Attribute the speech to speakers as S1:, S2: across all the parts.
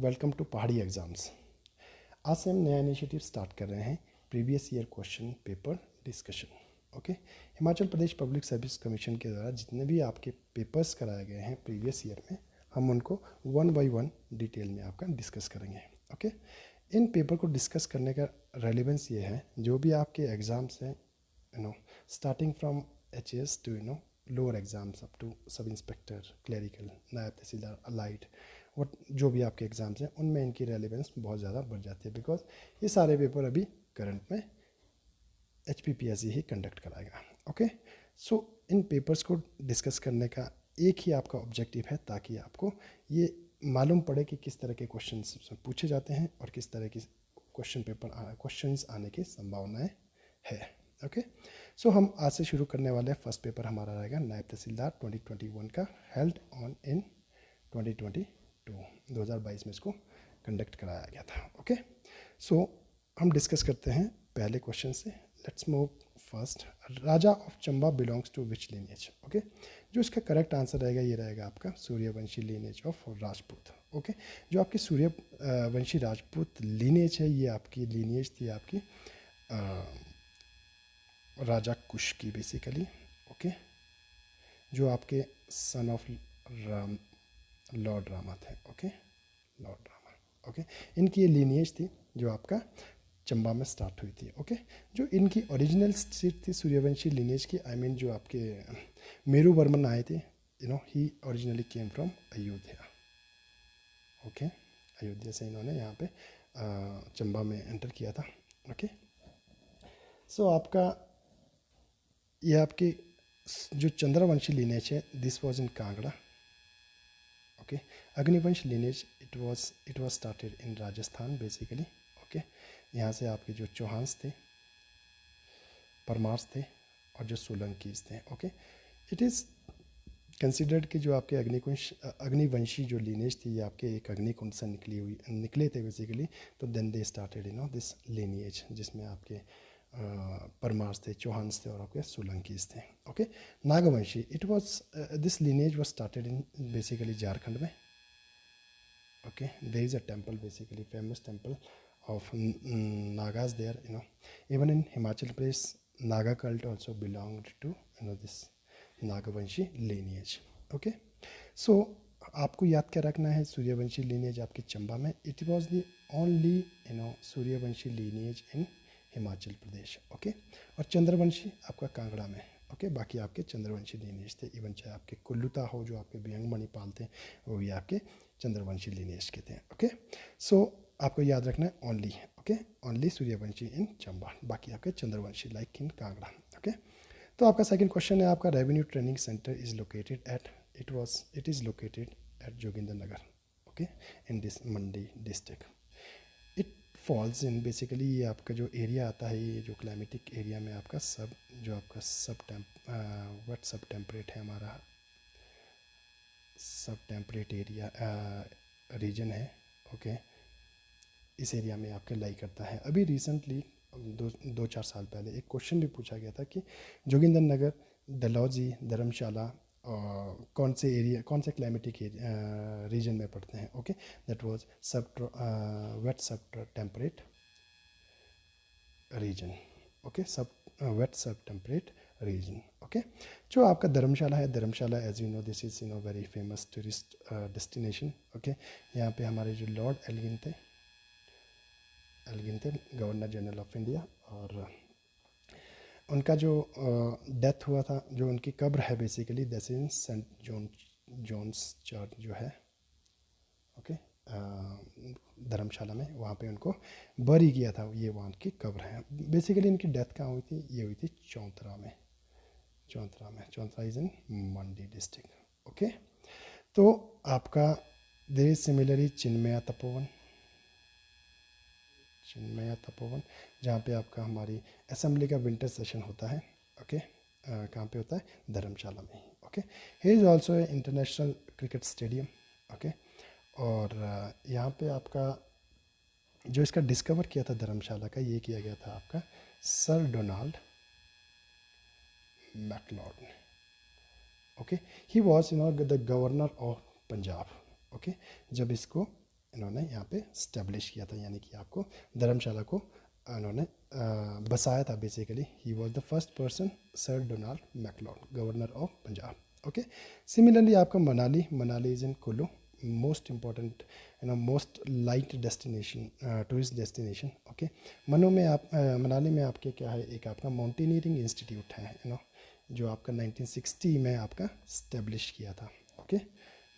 S1: Welcome to पहाड़ी exams. आज से हम नया इनिशिएटिव स्टार्ट कर रहे हैं, previous year question paper discussion. Okay, Himachal Pradesh public service commission के द्वारा जितने भी आपके पेपर्स कराए गए हैं प्रीवियस ईयर में, हम उनको वन बाय वन डिटेल में आपका डिस्कस करेंगे। ओके, इन पेपर को डिस्कस करने का रेलिवेंस ये है, जो भी आपके एग्ज़ाम्स हैं, starting from HS to lower exams up to sub inspector, clerical, naib tehsildar, allied, what जो भी आपके एग्ज़ाम्स हैं उनमें इनकी रेलिवेंस बहुत ज़्यादा बढ़ जाती है, बिकॉज ये सारे पेपर अभी करंट में HPPSC ही कंडक्ट कराएगा। ओके, सो इन पेपर्स को डिस्कस करने का एक ही आपका ऑब्जेक्टिव है, ताकि आपको ये मालूम पड़े कि किस तरह के क्वेश्चन पूछे जाते हैं और किस तरह की क्वेश्चंस आने की संभावनाएं है। ओके, सो हम आज से शुरू करने वाले हैं। फर्स्ट पेपर हमारा रहेगा नायब तहसीलदार 2021 का, हेल्ड ऑन इन 2022 में इसको कंडक्ट कराया गया था। ओके, सो हम डिस्कस करते हैं पहले क्वेश्चन से। Let's move first. Raja of Chamba belongs to which lineage? Okay, जो इसका करेक्ट आंसर रहेगा ये रहेगा आपका Suryavanshi lineage of Rajput. Okay, जो आपकी सूर्यवंशी राजपूत लीनेज है, ये आपकी लीनेज थी आपकी राजा कुश की बेसिकली। ओके, जो आपके son of Ram lord Rama थे। Okay, Lord Rama. ओके, इनकी ये लीनिएज थी जो आपका चंबा में स्टार्ट हुई थी। ओके, जो इनकी ओरिजिनल सीट थी सूर्यवंशी लीनिएज की, आई मीन जो आपके मेरू वर्मन आए थे, he originally came from Ayodhya. Okay, Ayodhya से इन्होंने यहाँ पे चंबा में एंटर किया था। ओके, सो आपका ये आपकी जो चंद्रवंशी लीनेज है, this was in Kangra. Okay, Agnivansh lineage it was started in Rajasthan basically. Okay, यहाँ से आपके जो चौहान्स थे, परमार्स थे और जो सोलंकीज थे। ओके, इट इज़ कंसिडर्ड कि जो आपके अग्निवंशी जो लीनेज थी, ये आपके एक अग्निकुंड से निकले थे बेसिकली। तो then they started this lineage, जिसमें आपके परमार्स थे, चौहान्स थे और आपके सोलंकीज थे। Okay, Nagvanshi it was this lineage was started in basically Jharkhand में। Okay, there is a temple basically, famous temple of Nagas there, even in Himachal Pradesh, Naga cult also belonged to this Nagavanshi lineage. Okay, so आपको याद क्या रखना है, Suryavanshi lineage आपके चंबा में, it was the only Suryavanshi lineage in Himachal Pradesh. Okay, और चंद्रवंशी आपका कांगड़ा में। ओके, बाकी आपके चंद्रवंशी lineage थे। इवन चाहे आपके कुल्लुता हो, जो आपके बियंग मणिपाल थे, वो भी आपके चंद्रवंशी lineage के थे। ओके, सो आपको याद रखना है ओनली। ओके, ओनली सूर्यवंशी इन चंबा, बाकी आपके Chandravanshi like in Kangra. Okay, तो आपका सेकंड क्वेश्चन है, आपका revenue training centre is located at it is located at Jogindernagar. Okay, in this Mandi district. It falls in basically, ये आपका जो एरिया आता है, ये जो क्लाइमेटिक एरिया में आपका वट सब टेम्परेट है, हमारा सब टेम्परेट एरिया रीजन है। ओके, इस एरिया में आपके लाई करता है। अभी रिसेंटली 2-4 साल पहले एक क्वेश्चन भी पूछा गया था कि जोगिंदरनगर, डलहौजी, धर्मशाला कौन से क्लाइमेटिक रीजन में पड़ते हैं। Okay, that was wet sub temperate region. Okay, wet sub temperate region. Okay, जो आपका धर्मशाला है, Dharamshala as you know this is very famous tourist destination. Okay, यहाँ पे हमारे जो लॉर्ड एल्गिन थे, गवर्नर जनरल ऑफ इंडिया, और उनका जो डेथ हुआ था, जो उनकी कब्र है basically that in Saint John's church जो है। ओके, धर्मशाला में, वहाँ पे उनको बरी किया था, ये वहाँ की कब्र है। बेसिकली इनकी डेथ कहाँ हुई थी? ये हुई थी चौंतरा में। Chauntra is in Mandi district. Okay, तो आपका there is similarly Chinmaya Tapovan, जहाँ पे आपका हमारी असेंबली का विंटर सेशन होता है। ओके, कहाँ पे होता है? धर्मशाला में। Okay, here is also A international cricket stadium. Okay, और यहाँ पे आपका जो इसका डिस्कवर किया था धर्मशाला का, ये किया गया था आपका सर डोनाल्ड मैकलॉड ने। Okay, he was the governor of Punjab. Okay, जब इसको इन्होंने यहाँ पे स्टैब्लिश किया था, यानी कि आपको धर्मशाला को इन्होंने बसाया था basically. He was the first person, sir Donald McLeod, governor of Punjab. Okay. Similarly आपका Manali, Manali is in Kullu, most important most light destination, tourist destination. Okay. मनो में आप मनाली में आपके क्या है, एक आपका माउंटेनियरिंग इंस्टीट्यूट है जो आपका 1960 में आपका स्टेब्लिश किया था. ओके.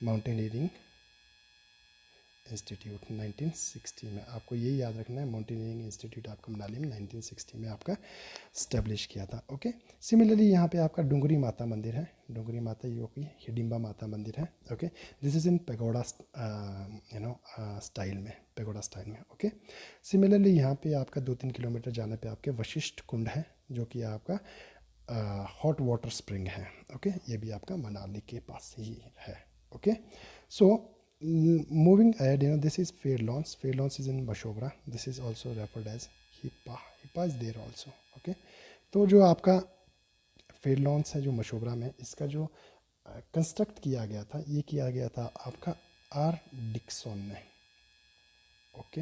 S1: माउंटेनियरिंग इंस्टीट्यूट 1960 में, आपको ये याद रखना है, माउंटेनियरिंग इंस्टीट्यूट आपका मनाली में 1960 में आपका स्टैब्लिश किया था. ओके. सिमिलरली यहाँ पे आपका डुंगरी माता मंदिर है, डुंगरी माता जो कि हिडिंबा माता मंदिर है. Okay. This is in pagoda style में, पेगोडा स्टाइल में. ओके. सिमिलरली यहाँ पे आपका 2-3 किलोमीटर जाने पे आपके वशिष्ठ कुंड है, जो कि आपका हॉट वाटर स्प्रिंग है. ओके. ये भी आपका मनाली के पास ही है. Okay. So moving ahead, this is Fair Lawns. Fair Lawns is in Mashobra. This is also referred as Hippa. Hippa is there also. Okay. तो जो आपका फेयर लॉन्स है जो मशोबरा में, इसका जो कंस्ट्रक्ट किया गया था, ये किया गया था आपका आर डिक्सन ने. ओके.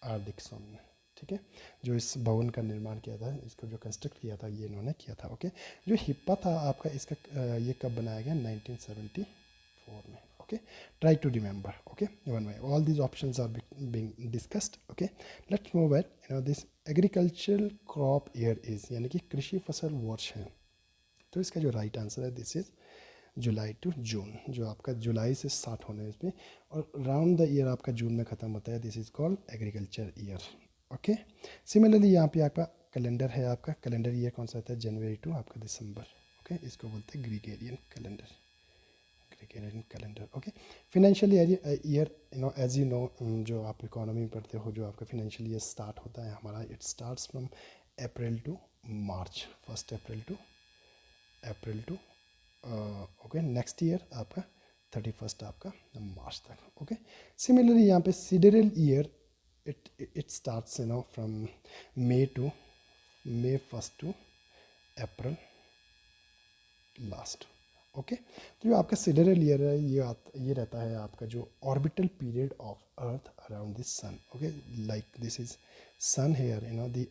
S1: आर डिक्सन ने, ठीक है, जो इस भवन का निर्माण किया था, इसको जो कंस्ट्रक्ट किया था, ये इन्होंने किया था. ओके. जो हिप्पा था आपका, इसका ये कब बनाया गया, 1974 में. Okay, try to remember. Okay, one way all these options are being discussed. Okay, let's move at this agricultural crop year is, यानी कि कृषि फसल वर्ष है. तो इसका जो राइट आंसर है, this is July to June, जो आपका जुलाई से स्टार्ट होने इसमें और राउंड द ईयर आपका जून में ख़त्म होता है. This is called agriculture year. Okay. Similarly यहाँ पे आपका कैलेंडर है, आपका कैलेंडर ईयर कौन सा होता है, जनवरी टू आपका दिसंबर. ओके. इसको बोलते हैं Gregorian calendar, calendar. Okay. Financial year as you know, जो आप इकोनॉमी में पढ़ते हो, जो आपका फाइनेंशियल ईयर स्टार्ट होता है हमारा, it starts from April to March, 1 April to okay, next year आपका 31 आपका मार्च तक. ओके. सिमिलरली यहाँ पे sidereal year, it starts from May 1 to April last. Okay. तो जो आपका सिडरल ईयर है, ये रहता है आपका जो orbital period of earth around this sun. Okay. Like this is sun here, the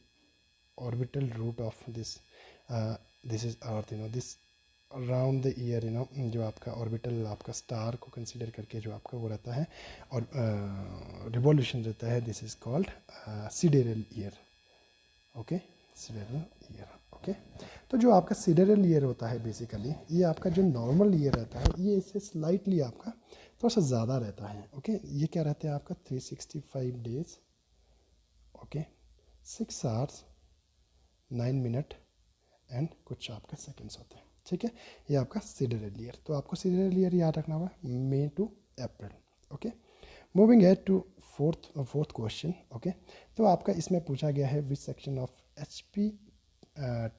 S1: orbital route of this is earth, this around the year, जो आपका ऑर्बिटल आपका स्टार को कंसीडर करके जो आपका वो रहता है और रिवॉल्यूशन रहता है, this is called sidereal year. Okay. Sidereal year. Okay. तो जो आपका सिडरल ईयर होता है बेसिकली, ये आपका जो नॉर्मल ईयर रहता है, ये इससे स्लाइटली आपका थोड़ा सा ज़्यादा रहता है. ओके. ये क्या रहता है आपका 365 days. Okay. 6 hours 9 minute and कुछ आपका सेकेंड्स होते हैं. ठीक है. ये आपका सिडरल ईयर. तो आपको सिडरल ईयर याद रखना होगा, May to April. Okay. Moving ahead to fourth question. Okay. तो आपका इसमें पूछा गया है, which section of HP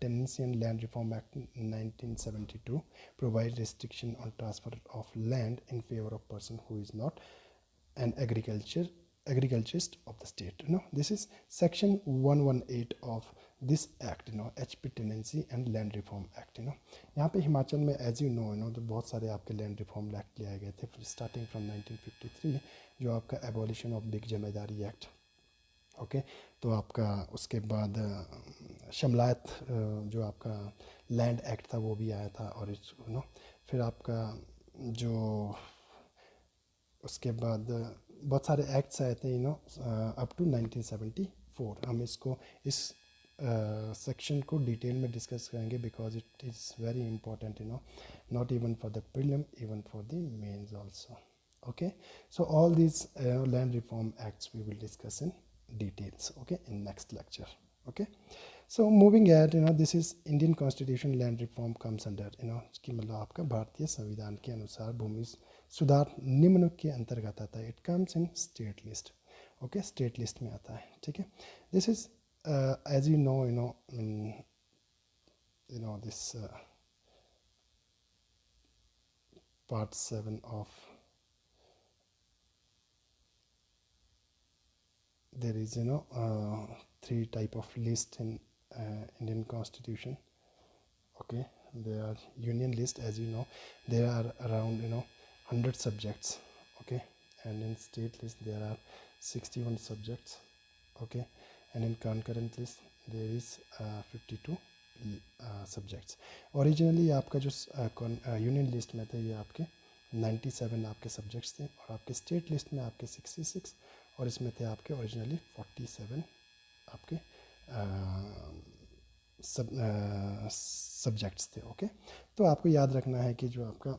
S1: Tenancy and Land Reform Act 1972 provide restriction on transfer of land in favor of person who is not an agriculturist of the state. This is section 118 of this act, HP Tenancy and Land Reform Act. यहाँ पे हिमाचल में as you no तो बहुत सारे आपके land reform act ले आए गए थे, स्टार्टिंग फ्रॉम 1953, जो आपका abolition of big zamindari act. Okay. तो आपका उसके बाद शमलायत जो आपका लैंड एक्ट था वो भी आया था, और फिर आपका जो उसके बाद बहुत सारे एक्ट्स आए थे अप टू 1974. हम इसको इस सेक्शन को डिटेल में डिस्कस करेंगे, because it is very important, not even for the prelim, even for the mains also. Okay. So all these land reform acts we will discuss in details, okay, in next lecture. Okay. So moving ahead, this is Indian Constitution land reform comes under, कि मतलब आपका भारतीय संविधान के अनुसार भूमि सुधार निम्न के अंतर्गत आता है. It comes in state list. Okay. State list में आता है. ठीक है. This is as you know this part 7 of, there is 3 type of list in Indian Constitution. Okay. There are union list, as you know, there are around 100 subjects. Okay. and in state list there are 61 subjects, okay, and in concurrent list there is 52 subjects. Originally आपका जो union list में थे ये आपके 97 आपके subjects थे, और आपके स्टेट लिस्ट में आपके 66, और इसमें थे आपके ओरिजिनली 47 आपके सब्जेक्ट्स थे, ओके। तो आपको याद रखना है कि जो आपका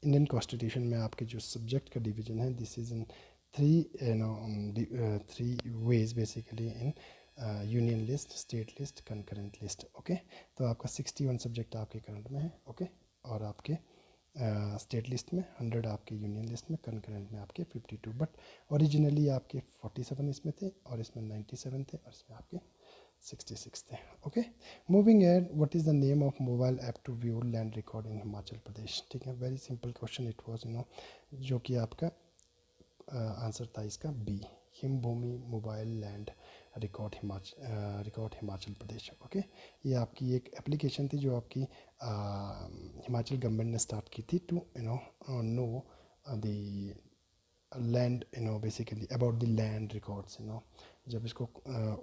S1: इंडियन कॉन्स्टिट्यूशन में आपके जो सब्जेक्ट का डिवीजन है, this is in three ways basically, in union list, state list, concurrent list, okay. तो आपका 61 सब्जेक्ट आपके करंट में है, ओके, और आपके स्टेट लिस्ट में 100 आपके यूनियन लिस्ट में, कंकरेंट में आपके 52, बट ओरिजिनली आपके 47 इसमें थे, और इसमें 97 थे, और इसमें आपके 66 थे, okay. Moving ahead, what is the name of mobile app to view land record in Himachal Pradesh? ठीक है, very simple question it was, जो कि आपका आंसर था इसका B, Himbhoomi mobile land record Himachal Pradesh, okay. ये आपकी एक एप्लीकेशन थी जो आपकी हिमाचल गवर्नमेंट ने स्टार्ट की थी to know the land, basically about the land records, जब इसको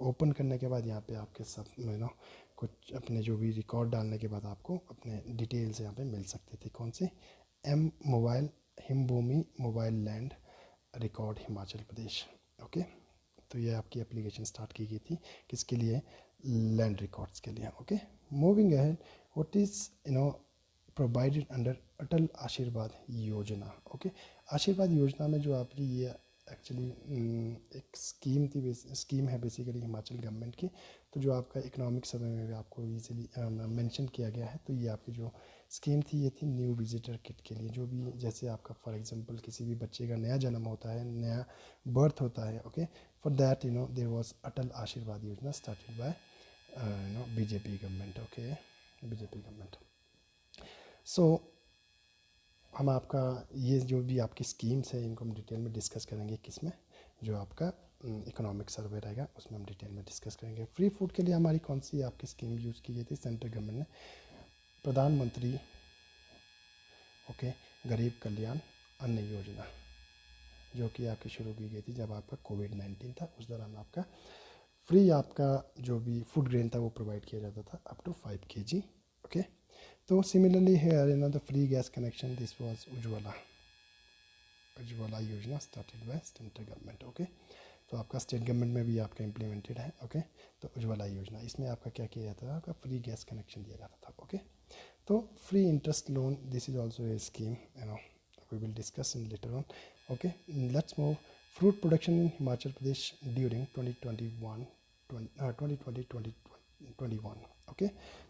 S1: ओपन करने के बाद यहाँ पे आपके सब कुछ अपने जो भी रिकॉर्ड डालने के बाद आपको अपने डिटेल्स यहाँ पे मिल सकती थी। कौन से? M mobile Himbhoomi mobile land record Himachal Pradesh, okay. तो ये आपकी एप्लीकेशन स्टार्ट की गई थी किसके लिए? लैंड रिकॉर्ड्स के लिए, okay. Moving ahead, what is provided under Atal Ashirwad Yojana, okay. आशीर्वाद योजना में जो आपकी ये एक्चुअली एक स्कीम है बेसिकली हिमाचल गवर्नमेंट की, तो जो आपका इकोनॉमिक सर्वे में भी आपको इजीली मेंशन किया गया है। तो ये आपकी जो स्कीम थी ये थी न्यू विजिटर किट के लिए, जो भी जैसे आपका फॉर एग्जांपल किसी भी बच्चे का नया जन्म होता है, नया बर्थ होता है, okay, for that there was Atal Ashirwad Yojana started by BJP government, okay, BJP government. So हम आपका ये जो भी आपकी स्कीम्स है इनको हम डिटेल में डिस्कस करेंगे, किसमें? जो आपका इकोनॉमिक सर्वे रहेगा उसमें हम डिटेल में डिस्कस करेंगे। फ्री फूड के लिए हमारी कौन सी आपकी स्कीम यूज़ की गई थी? सेंट्रल गवर्नमेंट ने प्रधानमंत्री, ओके, गरीब कल्याण अन्न योजना, जो कि आपकी शुरू की गई थी जब आपका कोविड-19 था। उस दौरान आपका फ्री आपका जो भी फूड ग्रेन था वो प्रोवाइड किया जाता था अप टू 5 kg, ओके। तो सिमिलरली है the free gas connection, this was Ujjwala Yojana started by central government, okay. तो आपका स्टेट गवर्नमेंट में भी आपका इम्प्लीमेंटेड है, ओके। तो उज्ज्वला योजना, इसमें आपका क्या किया जाता था? आपका फ्री गैस कनेक्शन दिया जाता था, ओके। तो free interest loan, this is also a scheme, we will discuss in later on, okay. Let's move. Fruit production in Himachal Pradesh during 2021, okay.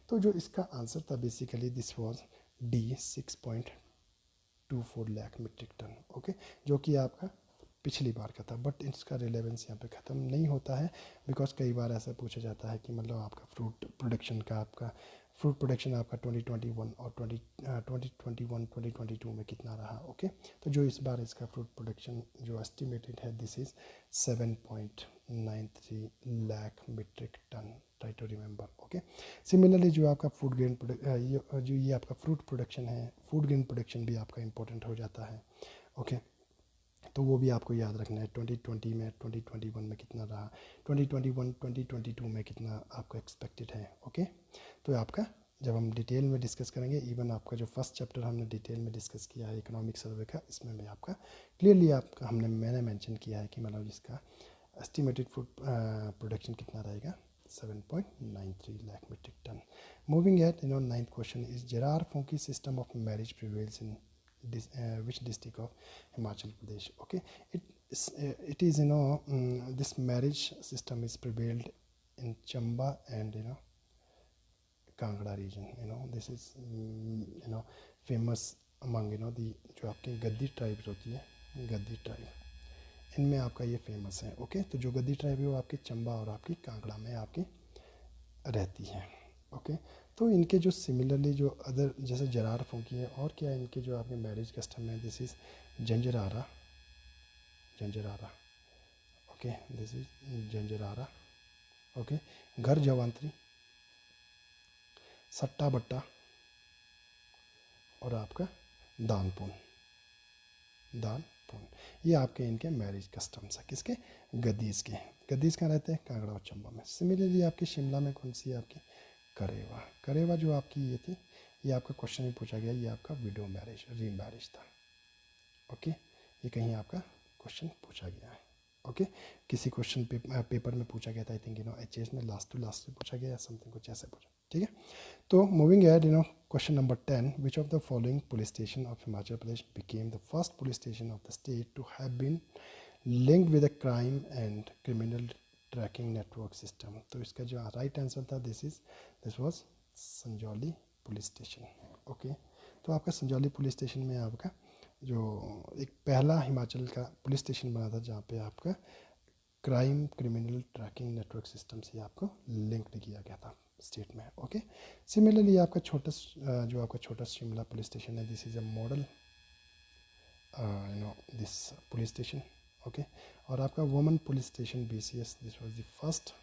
S1: तो जो इसका आंसर था basically this was D, 6.24 lakh metric tonne, okay, जो कि आपका पिछली बार का था। बट इसका रिलेवेंस यहाँ पे ख़त्म नहीं होता है, बिकॉज कई बार ऐसा पूछा जाता है कि मतलब आपका फ्रूट प्रोडक्शन आपका 2021 और 2022 में कितना रहा, ओके। तो जो इस बार इसका फ्रूट प्रोडक्शन जो एस्टिमेटेड है this is 7.93 lakh metric tonne, try to remember, okay. Similarly जो आपका फूड ग्रेन जो ये आपका फ्रूट प्रोडक्शन है, फूड ग्रेन प्रोडक्शन भी आपका इंपॉर्टेंट हो जाता है, ओके। तो वो भी आपको याद रखना है 2020 में, 2021 में कितना रहा, 2021 2022 में कितना आपका एक्सपेक्टेड है, ओके। तो आपका जब हम डिटेल में डिस्कस करेंगे, इवन आपका जो फर्स्ट चैप्टर हमने डिटेल में डिस्कस किया है इकोनॉमिक सर्वे का, इसमें भी आपका क्लियरली मैंने मेंशन किया है कि मतलब इसका एस्टिमेटेड फूड प्रोडक्शन कितना रहेगा, 7.93 lakh metric ton. Moving at ninth question is Jerar Phonki system of marriage prevails in which district of Himachal Pradesh, okay. It is this marriage system is prevailed in Chamba and Kangra region, this is famous among the जो आपके गद्दी tribes होती है, गद्दी tribe, इनमें आपका ये famous है, okay. तो जो गद्दी ट्राइब है वो आपकी चंबा और आपकी कांगड़ा में आपकी रहती है, ओके। तो इनके जो सिमिलरली जो अदर जैसे जरार फूंकी है, और क्या इनके जो आपके मैरिज कस्टम है, this is Janjrara, okay, this is Janjrara, okay. घर जवांतरी, सट्टा बट्टा और आपका दानपुन, दान पुण्य, ये आपके इनके मैरिज कस्टम्स है। किसके? गद्दीज के। गद्दीज कहाँ रहते हैं? कांगड़ा और चंबा में। सिमिलरली आपकी शिमला में कौन सी है आपकी? करेवा। करेवा जो आपकी ये थी, ये आपका क्वेश्चन में पूछा गया, ये आपका विडो मैरिज, री मैरिज था। ओके, ये कहीं आपका क्वेश्चन पूछा गया है। ओके, किसी क्वेश्चन पेपर में पूछा गया था, आई थिंक एचएस में लास्ट टू लास्ट पूछा गया, समथिंग कुछ ऐसे पूछा। ठीक है, तो moving ahead question number 10, which of the following police station of Himachal Pradesh became the first police station of the state to have been linked with a crime and criminal tracking network system? तो इसका जो right answer था, this was Sanjauli police station. Okay, तो आपका Sanjauli police station में आपका जो एक पहला हिमाचल का पुलिस स्टेशन बना था, जहाँ पे आपका crime criminal tracking network system से आपको लिंक्ड किया गया था स्टेट में। ओके, सिमिलरली आपका जो आपका छोटा शिमला पुलिस स्टेशन है, this is a model this police station. Okay, और आपका women police station BCS, this was the first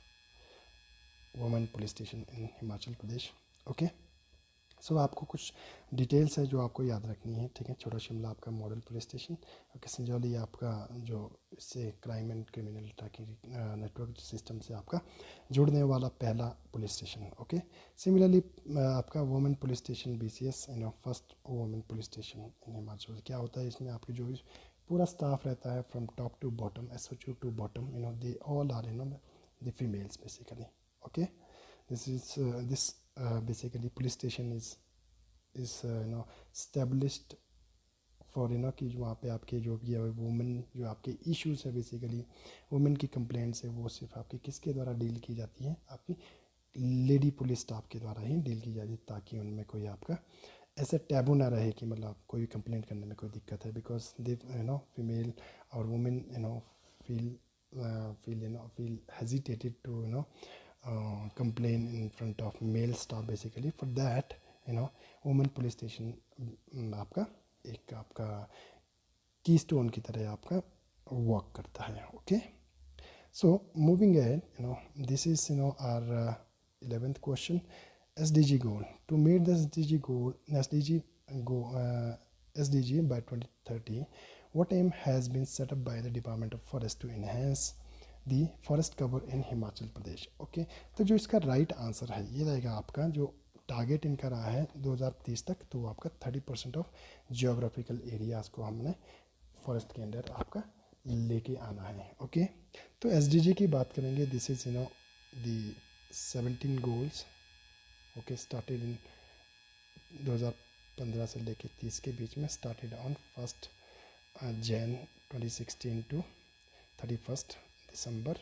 S1: women police station in Himachal Pradesh. Okay, so आपको कुछ डिटेल्स है जो आपको याद रखनी है। ठीक है, छोटा शिमला आपका model police station. Okay, Sanjauli आपका जो इससे crime and criminal tracking network system से आपका जुड़ने वाला पहला पुलिस स्टेशन। ओके, सिमिलरली आपका women police station BCS, first women police station in Himachal. क्या होता है इसमें? आपके जो भी पूरा स्टाफ रहता है from top to bottom, SHO to bottom, they all are the females basically. Okay, this basically police station is established for कि जो वहाँ पे आपके जो भी है वुमेन, जो आपके इश्यूज है बेसिकली वुमेन की कंप्लेंट्स है, वो सिर्फ आपकी किसके द्वारा डील की जाती है? आपकी लेडी पुलिस स्टाफ के द्वारा ही डील की जाती है, ताकि उनमें कोई आपका ऐसा टैबू ना रहे कि मतलब कोई भी कंप्लेंट करने में कोई दिक्कत है, बिकॉज दे फीमेल और women feel hesitated to complain in front of male staff basically. For that women police station आपका एक आपका की स्टोन की तरह आपका वर्क करता है। Okay, so moving ahead, this is our 11th question. SDG goal. To meet the SDG by 2030, what aim has been set up by the Department of Forest to enhance the forest cover in Himachal Pradesh? Okay, तो जो इसका right answer है ये रहेगा आपका, जो target इनका रहा है 2030 तक, तो आपका 30% ऑफ जियोग्राफिकल एरियाज़ को हमने फॉरेस्ट के अंदर आपका लेके आना है। ओके, तो SDG की बात करेंगे, this is the 17 goals. Okay, started in 2015 से लेके 30 के बीच में, started on 1 Jan 2016 to 31 December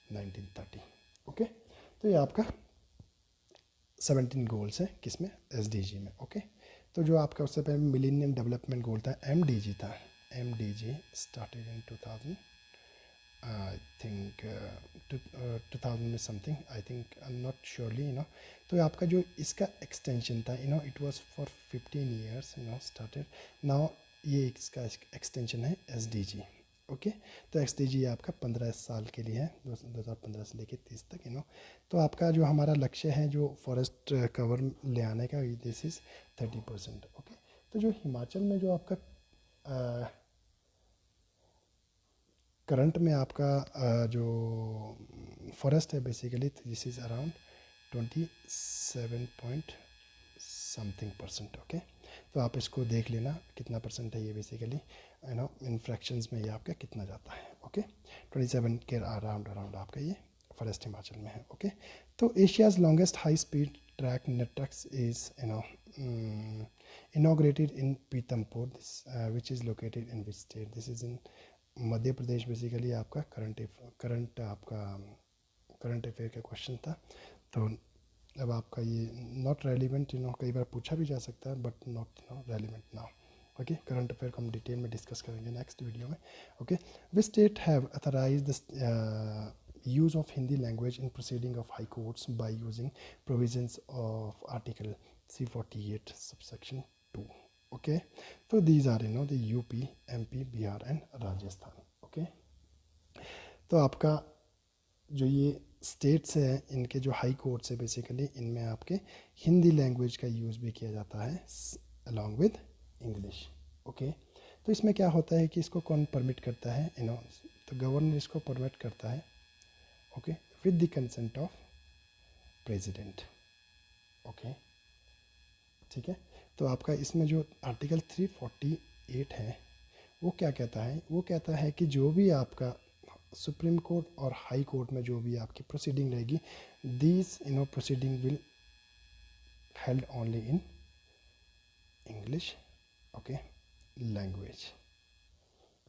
S1: 1930। Okay, तो ये आपका 17 गोल्स है किसमें? SDG में। ओके, तो जो आपका उससे पहले मिलेनियम डेवलपमेंट गोल था, MDG था। MDG started in 2000 I think 2000 में something, I think not surely तो आपका जो इसका एक्सटेंशन था it was for 15 years started now, ये इसका एक्सटेंशन है SDG। ओके, तो SDG आपका 15 साल के लिए है, 2015 से लेके 30 तक तो आपका जो हमारा लक्ष्य है जो फॉरेस्ट कवर ले आने का, दिस इज़ 30%। ओके, तो जो हिमाचल में जो आपका करंट में आपका जो फॉरेस्ट है basically, this is around 27 point something %। Okay, तो आप इसको देख लेना कितना % है ये बेसिकली इन फ्रैक्शंस में ये आपका कितना जाता है। ओके, 27 के अराउंड आपका ये फॉरेस्ट हिमाचल में है। ओके, तो Asia's longest high speed track networks is inaugurated in Pithampur, which is located in which state? This is in Madhya Pradesh basically. आपका करंट अफेयर का क्वेश्चन था, तो अब आपका ये नॉट रेलिवेंट कई बार पूछा भी जा सकता है, but not relevant now. Okay, current affair को हम डिटेल में डिस्कस करेंगे नेक्स्ट वीडियो में। Okay, which state have authorised the use of Hindi language in proceeding of high courts by using provisions of article C48 subsection 2? Okay, so these are the UP, MP, Bihar and Rajasthan. Okay, तो आपका जो ये states हैं इनके जो high courts है basically, इनमें आपके हिंदी लैंग्वेज का यूज़ भी किया जाता है अलॉन्ग विद इंग्लिश। ओके, तो तो इसमें क्या होता है कि इसको कौन परमिट करता है, तो गवर्नर इसको परमिट करता है, okay, with the consent of president, okay, ठीक है। तो आपका इसमें जो आर्टिकल 348 है वो क्या कहता है, वो कहता है कि जो भी आपका सुप्रीम कोर्ट और हाई कोर्ट में जो भी आपकी प्रोसीडिंग रहेगी, these proceeding will held only in English, okay, language,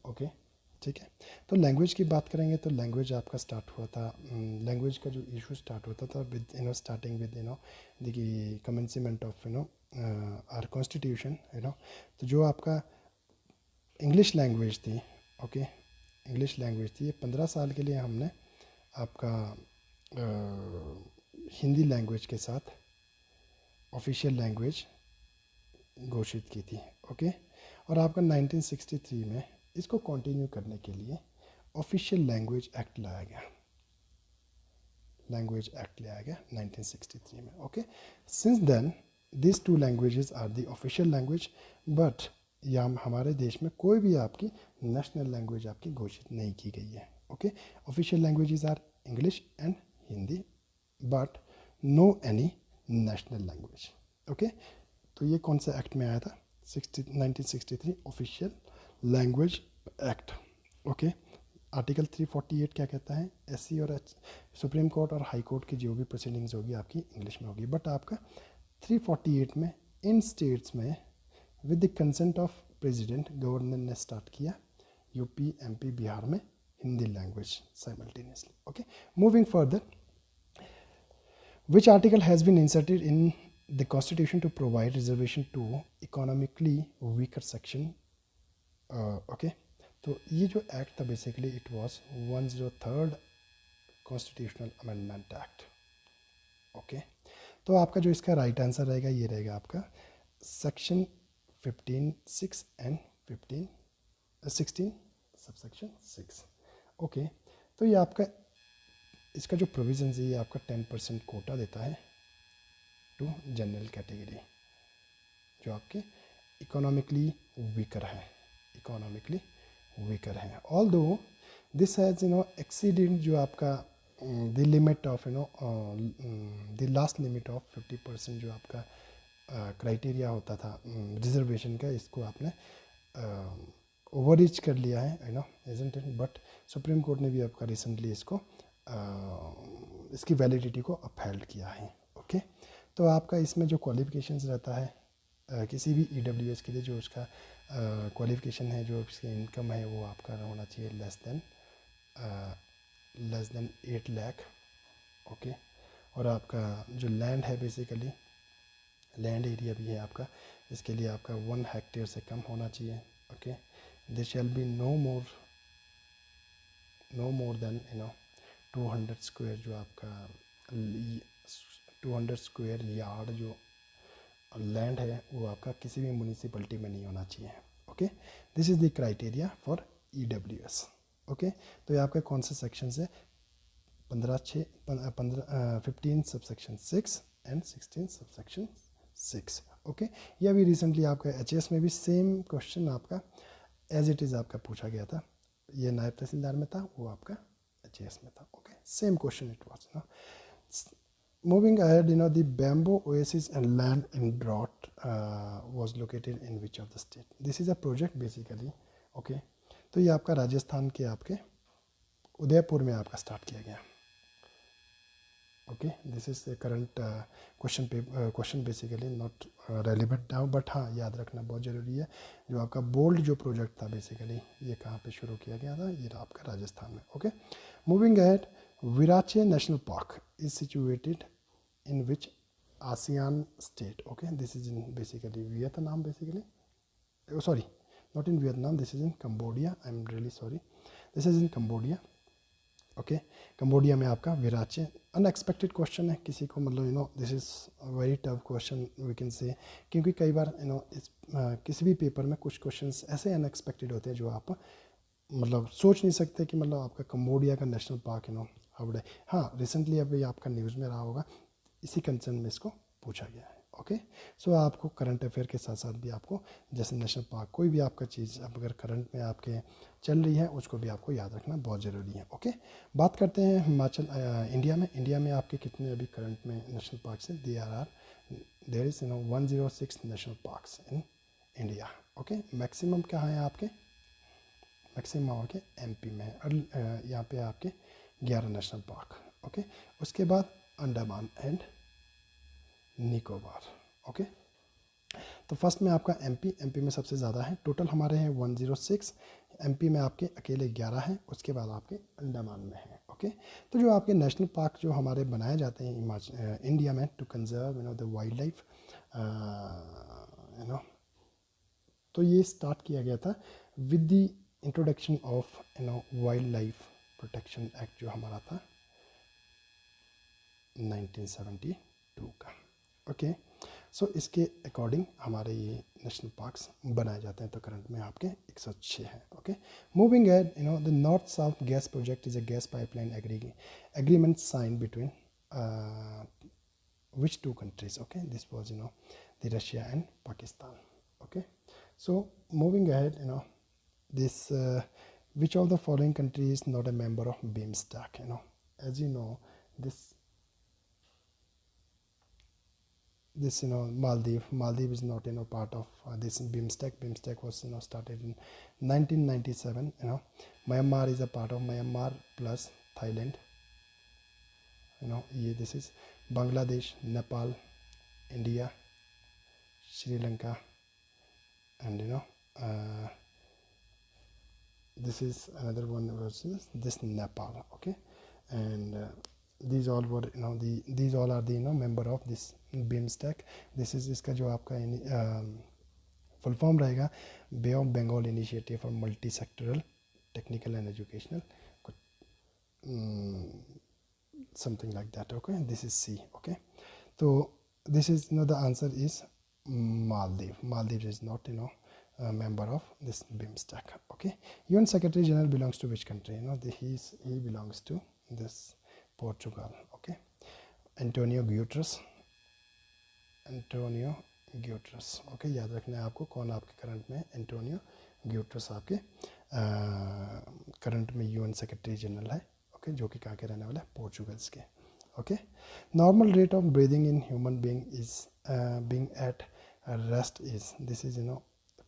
S1: okay, ठीक है। तो लैंग्वेज की बात करेंगे तो लैंग्वेज आपका स्टार्ट हुआ था, लैंग्वेज का जो इशू स्टार्ट होता था with starting with the commencement of our constitution, तो जो आपका इंग्लिश लैंग्वेज थी, ओके, इंग्लिश लैंग्वेज थी, ये 15 साल के लिए हमने आपका हिंदी लैंग्वेज के साथ ऑफिशियल लैंग्वेज घोषित की थी, ओके। और आपका 1963 में इसको कंटिन्यू करने के लिए ऑफिशियल लैंग्वेज एक्ट लाया गया, लैंग्वेज एक्ट लाया गया 1963 में, okay. Since then this two languages are the official language, but या हमारे देश में कोई भी आपकी नेशनल लैंग्वेज आपकी घोषित नहीं की गई है, okay. Official languages are English and Hindi, but no any national language, okay. तो ये कौन सा एक्ट में आया था, 1963 official language act, okay. Article 348 क्या कहता है, एससी और सुप्रीम कोर्ट और हाई कोर्ट की जो भी प्रोसीडिंग्स होगी आपकी इंग्लिश में होगी, बट आपका 348 में इन स्टेट्स में with the consent of president governor ने स्टार्ट किया, यूपी, एमपी, बिहार में Hindi language simultaneously, okay. Moving further, which article has been inserted in the constitution to provide reservation to economically weaker section, okay। तो ये जो act था basically it was 103rd constitutional amendment act, okay. तो आपका जो इसका right answer रहेगा ये रहेगा आपका सेक्शन 15(6) एंड 16 सबसेक्शन 6, ओके। तो ये आपका इसका जो प्रोविज़न है ये आपका 10% कोटा देता है टू जनरल कैटेगरी जो आपके इकोनॉमिकली वीकर है, इकोनॉमिकली वीकर है। ऑल्दो दिस हैज़ एक्सीडेड जो आपका the limit of the last limit of 50% जो आपका क्राइटेरिया होता था रिजर्वेशन का, इसको आपने ओवर रीच कर लिया है, isn't it. But supreme court ने भी आपका रिसेंटली इसको इसकी वैलिडिटी को अपहेल्ड किया है, ओके। तो आपका इसमें जो क्वालिफिकेशंस रहता है किसी भी ईडब्ल्यूएस के लिए, जो उसका क्वालिफिकेशन है, जो उसकी इनकम है वो आपका होना चाहिए लेस देन 8 लाख, ओके। और आपका जो लैंड है बेसिकली लैंड एरिया भी है आपका, इसके लिए आपका 1 हेक्टेयर से कम होना चाहिए, okay. This shall be no more than 200 square जो आपका 200 स्क्वायर यार्ड जो लैंड है वो आपका किसी भी म्यूनिसिपलिटी में नहीं होना चाहिए, okay. This is the criteria for EWS, okay. तो ये आपके कौन से सेक्शन है, 15 सबसेक्शन 6 एंड 16 सबसेक्शन 6, ओके। ये अभी रिसेंटली आपका एचएएस में भी सेम क्वेश्चन आपका एज इट इज़ आपका पूछा गया था, ये नायब तहसीलदार में था, वो आपका एचएएस में था, okay. Same question it was, Moving ahead, the bamboo oasis and land in drought was located in which of the state? This is a project basically, okay. तो ये आपका राजस्थान के आपके उदयपुर में आपका स्टार्ट किया गया, okay. This is current question basically not relevant now, but हाँ याद रखना बहुत ज़रूरी है। जो आपका बोल्ड जो प्रोजेक्ट था बेसिकली ये कहाँ पे शुरू किया गया था, ये आपका राजस्थान में, okay. Moving ahead, Virache national park is situated in which ASEAN state, okay. This is in basically Vietnam basically, oh sorry, not in Vietnam, this is in Cambodia, I'm really sorry, this is in Cambodia, okay. Cambodia में आपका विराचे, unexpected question है किसी को, मतलब this is very tough question we can say, क्योंकि कई बार इस किसी भी पेपर में कुछ क्वेश्चंस ऐसे अनएक्सपेक्टेड होते हैं जो आप मतलब सोच नहीं सकते कि मतलब आपका कंबोडिया का नेशनल पार्क हावड़े, हाँ रिसेंटली अभी आपका न्यूज़ में रहा होगा, इसी कंसर्न में इसको पूछा गया है, ओके। सो आपको करंट अफेयर के साथ साथ भी आपको जैसे नेशनल पार्क कोई भी आपका चीज़ अब अगर करंट में आपके चल रही है उसको भी आपको याद रखना बहुत ज़रूरी है। ओके, बात करते हैं हिमाचल इंडिया में आपके कितने अभी करंट में नेशनल पार्क हैं। There is 106 national parks in India. Okay, maximum कहाँ है आपके, मैक्सिमम आपके एमपी में है और यहाँ पे आपके 11 नेशनल पार्क। ओके, उसके बाद अंडमान एंड निकोबार। ओके, तो फर्स्ट में आपका एमपी में सबसे ज़्यादा है, टोटल हमारे हैं 106। एमपी में आपके अकेले 11 हैं, उसके बाद आपके अंडमान में हैं। ओके, तो जो आपके नेशनल पार्क जो हमारे बनाए जाते हैं इंडिया में to conserve the wildlife तो ये स्टार्ट किया गया था with the introduction of wildlife protection act जो हमारा था 1972 का। ओके, सो इसके अकॉर्डिंग हमारे ये नेशनल पार्क्स बनाए जाते हैं। तो करंट में आपके 106 हैं। Okay, moving ahead the north south gas project is a gas pipeline agreement sign between which two countries? Okay, this was the Russia and Pakistan. Okay, so moving ahead, this which of the following country is not a member of BIMSTEC? As you know, this Maldives is not part of this BIMSTEC. BIMSTEC was started in 1997. Myanmar is a part of Myanmar plus Thailand. This is Bangladesh, Nepal, India, Sri Lanka, and this is another one versus this Nepal. Okay, and these all were these all are the member of this BIMSTEC. This is इसका जो आपका full form रहेगा bay of Bengal initiative for multi sectoral technical and educational something like that. Okay, this is C. Okay, so this is the answer is Maldives is not a member of this BIMSTEC. Okay, UN Secretary General belongs to which country? He belongs to this Portugal. Okay, Antonio Guterres. Okay, याद रखना है आपको कौन आपके current में Antonio ग्यूटरस आपके current में UN secretary general है। ओके, जो कि कहाँ के रहने वाला है, पोर्चुगल्स के। Okay, normal rate of breathing in human being at rest is this is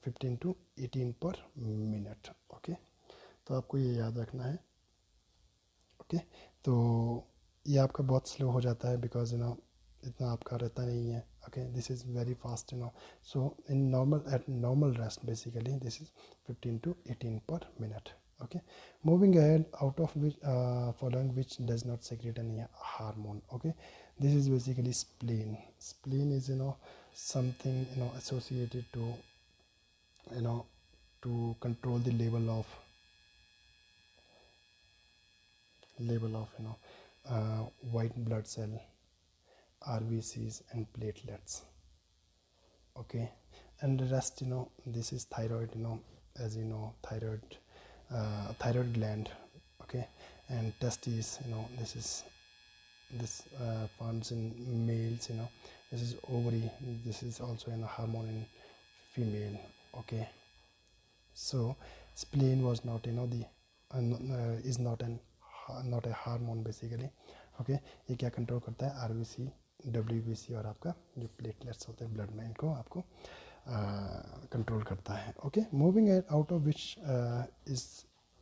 S1: 15 to 18 पर मिनट। ओके, तो आपको ये याद रखना है। ओके, तो ये आपका बहुत स्लो हो जाता है बिकॉज इतना आपका रहता नहीं है। Okay, this is very fast so in normal rest basically this is 15 to 18 पर minute. Okay, moving ahead, out of which following which does not secrete any hormone? Okay, this is basically spleen. Spleen is something associated to to control the level of white blood cell, RBCs and platelets. Okay, and the rest this is thyroid. As you know, thyroid gland. Okay, and testes. This forms in males. This is ovary. This is also a hormone in female. Okay, so spleen was not is not a hormone basically. Okay, ये क्या control करता है, RBC, WBC और आपका जो platelets होते हैं blood में, इनको आपको कंट्रोल करता है। Okay, moving out of which is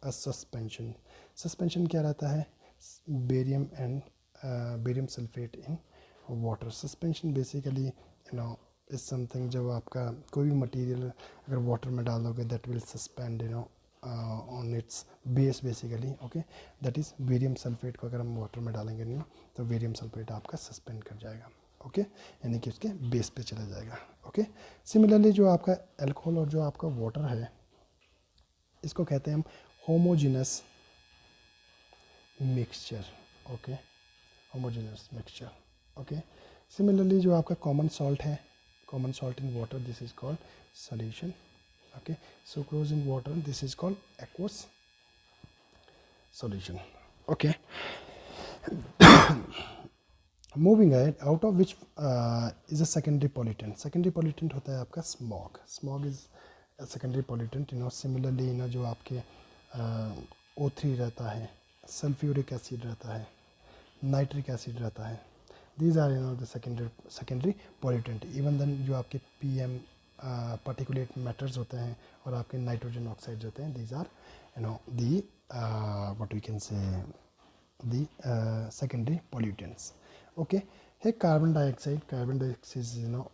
S1: a suspension. Suspension क्या रहता है, barium sulphate in water. Suspension basically is something जब आपका कोई भी मटेरियल अगर वाटर में डाल दोगे that will suspend on it's base basically. Okay, that is barium sulphate को अगर हम वाटर में डालेंगे तो बेरियम सल्फेट आपका सस्पेंड कर जाएगा। ओके, यानी कि उसके बेस पे चला जाएगा। ओके, सिमिलरली जो आपका अल्कोहल और जो आपका वाटर है इसको कहते हैं हम homogeneous mixture. Okay, homogeneous mixture. Okay, similarly जो आपका कॉमन सॉल्ट है, common salt in water, this is called solution. Okay, sucrose in water, this is called aqueous solution. Okay, moving है, out of which is a secondary pollutant. Secondary pollutant होता है आपका smog. Smog is secondary pollutant, similarly जो आपके O3 रहता है, sulphuric acid रहता है, नाइट्रिक एसिड रहता है, these are the secondary pollutant. Even then जो आपके PM पार्टिकुलेट मैटर्स होते हैं और आपके नाइट्रोजन ऑक्साइड्स होते हैं, these are the what we can say the secondary pollutants. Okay, है carbon dioxide. Carbon dioxide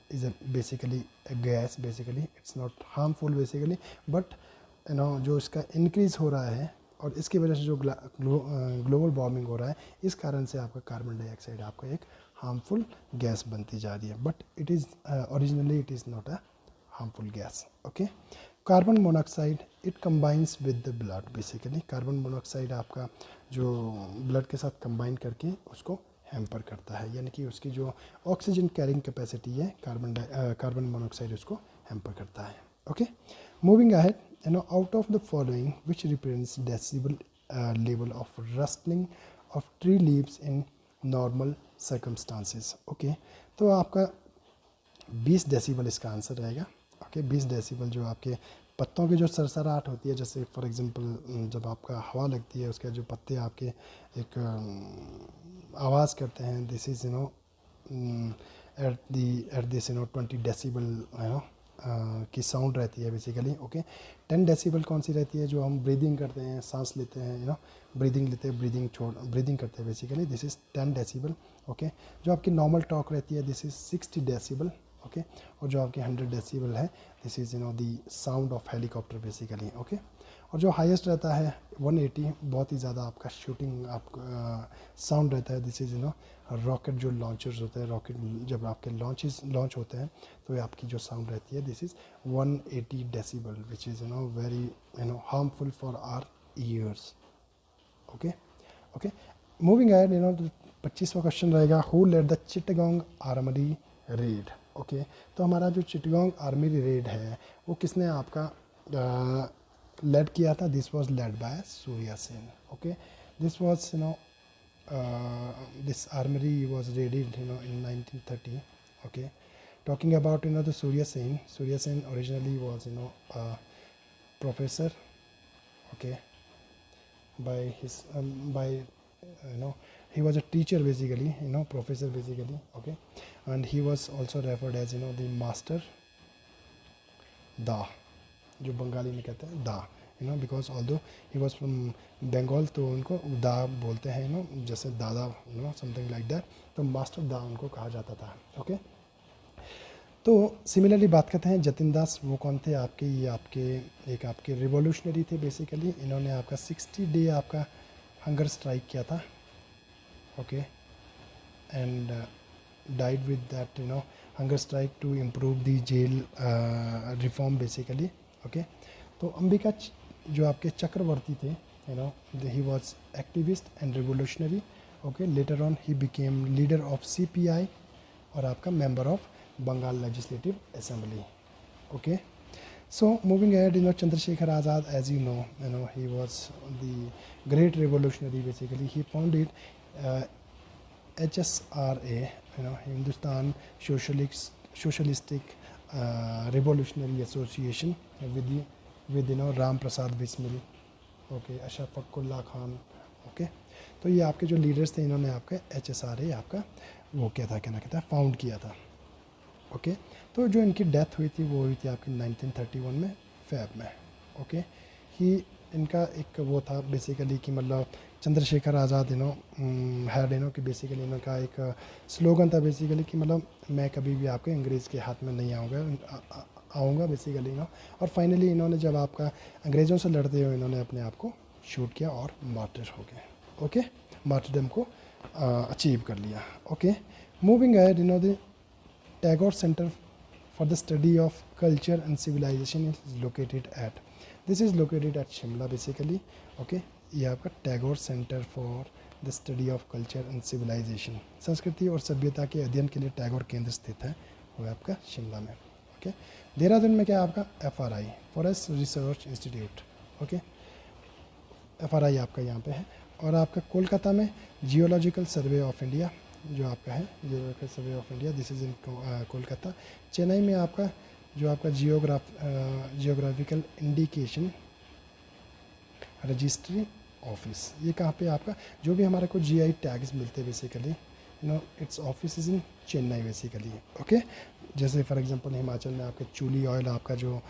S1: is basically a gas, basically it's not harmful basically, but जो इसका इंक्रीज हो रहा है और इसकी वजह से जो ग्लोबल वार्मिंग हो रहा है, इस कारण से आपका कार्बन डाइऑक्साइड आपका एक हार्मफुल गैस बनती जा रही है, but it is originally it is not a harmful gas. Okay, carbon monoxide it combines with the blood. Basically carbon monoxide आपका जो ब्लड के साथ कंबाइन करके उसको हैम्पर करता है, यानी कि उसकी जो ऑक्सीजन कैरिंग कैपेसिटी है कार्बन मोनोऑक्साइड उसको हैम्पर करता है। Okay, moving ahead, out of the following which represents decibel level of rustling of tree leaves in normal circumstances. Okay, तो आपका 20 डेसिबल इसका आंसर रहेगा। ओके, 20 डेसिबल जो आपके पत्तों की जो सरसराहट होती है, जैसे फॉर एग्जांपल जब आपका हवा लगती है, उसके जो पत्ते आपके एक आवाज़ करते हैं, this is at this 20 decibel की साउंड रहती है बेसिकली। ओके, 10 डेसिबल कौन सी रहती है, जो हम ब्रीदिंग करते हैं, सांस लेते हैं, ब्रीदिंग लेते हैं, ब्रीदिंग करते हैं basically, this is 10 decibel. Okay, जो आपकी नॉर्मल टॉक रहती है, दिस इज़ 60 डेसिबल। ओके, और जो आपकी 100 डेसिबल है, this is the sound of helicopter basically. Okay, और जो हाईएस्ट रहता है 180, बहुत ही ज़्यादा आपका शूटिंग आपका साउंड रहता है, दिस इज़ रॉकेट जो लॉन्चर्स होते हैं, रॉकेट जब आपके लॉन्च होते हैं तो आपकी जो साउंड रहती है, this is 180 decibel, which is very harmful for our ears. Okay, okay, moving ahead, 25वां क्वेश्चन रहेगा, who led the Chittagong armoury raid. Okay, तो हमारा जो चिटगांग आर्मरी रेड है वो किसने आपका लेड किया था? This was led by Surya Sen. Okay, this was this armory was raided in 1930. Okay, talking about the Surya Sen. Surya Sen originally was a professor. Okay, by his by he was a teacher basically, professor basically. Okay, and he was also referred as the master da, जो बंगाली में कहते हैं da, because although he was from Bengal, तो उनको दा बोलते हैं, जैसे dada, something like that, तो मास्टर दा उनको कहा जाता था। ओके, तो सिमिलरली बात करते हैं जतिन दास, वो कौन थे आपके? ये आपके रिवोल्यूशनरी थे बेसिकली। इन्होंने आपका 60 डे आपका हंगर स्ट्राइक किया था। Okay, and died with that hunger strike to improve the jail reform basically. Okay, तो अंबिका जो आपके चक्रवर्ती थे, he was activist and revolutionary. Okay, later on he became leader of CPI और आपका member of Bengal legislative assembly. Okay, so moving ahead, Chandrashekhar Azad, as you know he was the great revolutionary basically. He founded HSRA, Hindustan socialistic revolutionary association with Ram Prasad Bismil. Okay, Ashfaqulla Khan. Okay, तो ये आपके जो leaders थे, इन्होंने आपका HSRA आपका वो क्या था, क्या कहता है, फाउंड किया था। ओके, तो जो इनकी डेथ हुई थी वो हुई थी आपकी 1931 में फेब में। ओके, ही इनका एक वो था बेसिकली कि मतलब चंद्रशेखर आज़ाद हैड कि बेसिकली इनका एक स्लोगन था बेसिकली कि मतलब मैं कभी भी आपके अंग्रेज़ के हाथ में नहीं आऊँगा बेसिकली और फाइनली इन्होंने जब आपका अंग्रेज़ों से लड़ते हुए इन्होंने अपने आप को शूट किया और मार्टिर हो गए। ओके, मार्टिरडम को अचीव कर लिया। Okay, moving ahead, the Tagore centre for the study of culture and civilization is located at, this is located at Shimla basically. Okay, ये आपका Tagore centre for the study of culture and civilisation, संस्कृति और सभ्यता के अध्ययन के लिए टैगोर केंद्र स्थित है, वो है आपका शिमला में। ओके, देहरादून में क्या है आपका FRI, forest research institute. Okay, FRI आपका यहाँ पे है। और आपका कोलकाता में जियोलॉजिकल सर्वे ऑफ इंडिया, जो आपका है geographical survey of India, this is इन कोलकाता। चेन्नई में आपका जो आपका जियोग्राफिकल इंडिकेशन रजिस्ट्री ऑफिस, ये कहाँ पे आपका जो भी हमारे को जीआई टैग्स मिलते हैं basically, you know it's office is in Chennai basically, okay. जैसे फॉर एग्जांपल हिमाचल में आपके चूली ऑयल आपका जो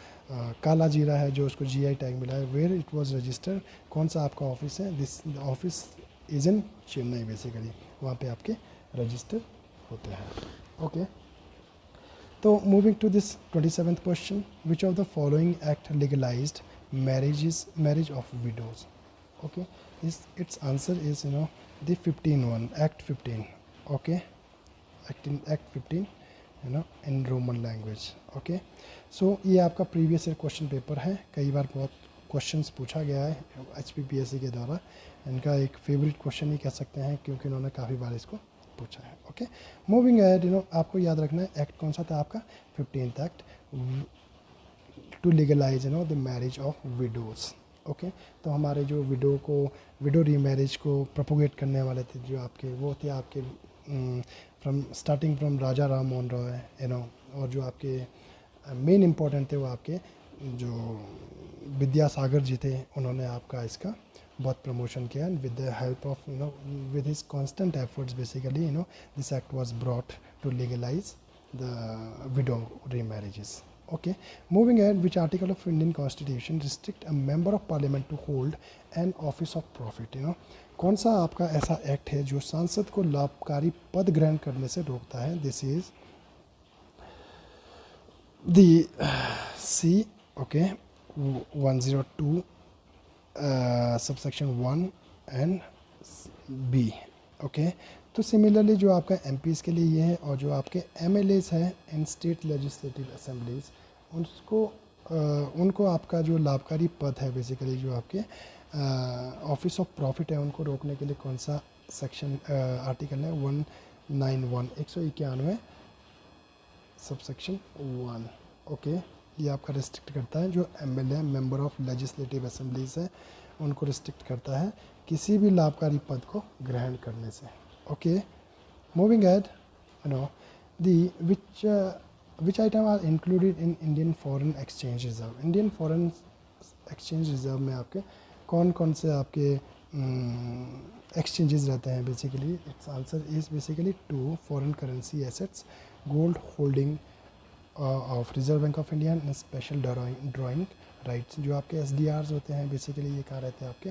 S1: काला जीरा है जो उसको जीआई टैग मिला है, वेयर इट वाज रजिस्टर्ड, कौन सा आपका ऑफिस है, this office is in Chennai basically, वहाँ पे आपके रजिस्टर होते हैं, ओके। तो moving to this 27th question, which of the following act legalised marriage of widows, okay, its answer is the 15 one, act 15, okay, act 15 in roman language, okay। so ये आपका previous year question paper है, कई बार बहुत questions पूछा गया है HPPSC के द्वारा, इनका एक फेवरेट क्वेश्चन ही कह सकते हैं क्योंकि इन्होंने काफ़ी बार इसको पूछा है, ओके। मूविंग एहेड, आपको याद रखना है एक्ट कौन सा था आपका 15th act to legalise the marriage of widows, okay. तो हमारे जो विडो रीमैरिज को प्रोपोगेट करने वाले थे जो आपके, वो थे आपके स्टार्टिंग फ्रॉम राजा राम मोहन रॉय, और जो आपके मेन इम्पोर्टेंट थे वो आपके जो विद्यासागर जी थे, उन्होंने आपका इसका बहुत प्रमोशन किया, with the help of with his constant efforts basically this act was brought to legalise the widow remarriages, okay। moving ahead, which article of Indian constitution restrict a member of parliament to hold an office of profit, कौन सा आपका ऐसा act है जो सांसद को लाभकारी पद ग्रहण करने से रोकता है, this is the C, okay, 102 subsection 1 and B, okay. तो सिमिलरली जो आपका एमपीज़ के लिए ये है, और जो आपके एमएलएज हैं इन स्टेट लेजिस्लेटिव असेंबलीज, उनको आपका जो लाभकारी पद है बेसिकली जो आपके ऑफिस ऑफ प्रॉफिट है, उनको रोकने के लिए कौन सा सेक्शन आर्टिकल है 191 191 सबसेक्शन 1, ओके। ये आपका रिस्ट्रिक्ट करता है जो MLA member of legislative assemblies है, उनको रिस्ट्रिक्ट करता है किसी भी लाभकारी पद को ग्रहण करने से, okay। moving ahead, the which item are included in Indian foreign exchange reserve, Indian foreign exchange reserve में आपके कौन कौन से आपके exchanges रहते हैं basically, its answer is basically 2 foreign currency assets, gold holding of Reserve Bank of India and special drawing rights, जो आपके SDRs होते हैं बेसिकली, ये कहाँ रहते हैं आपके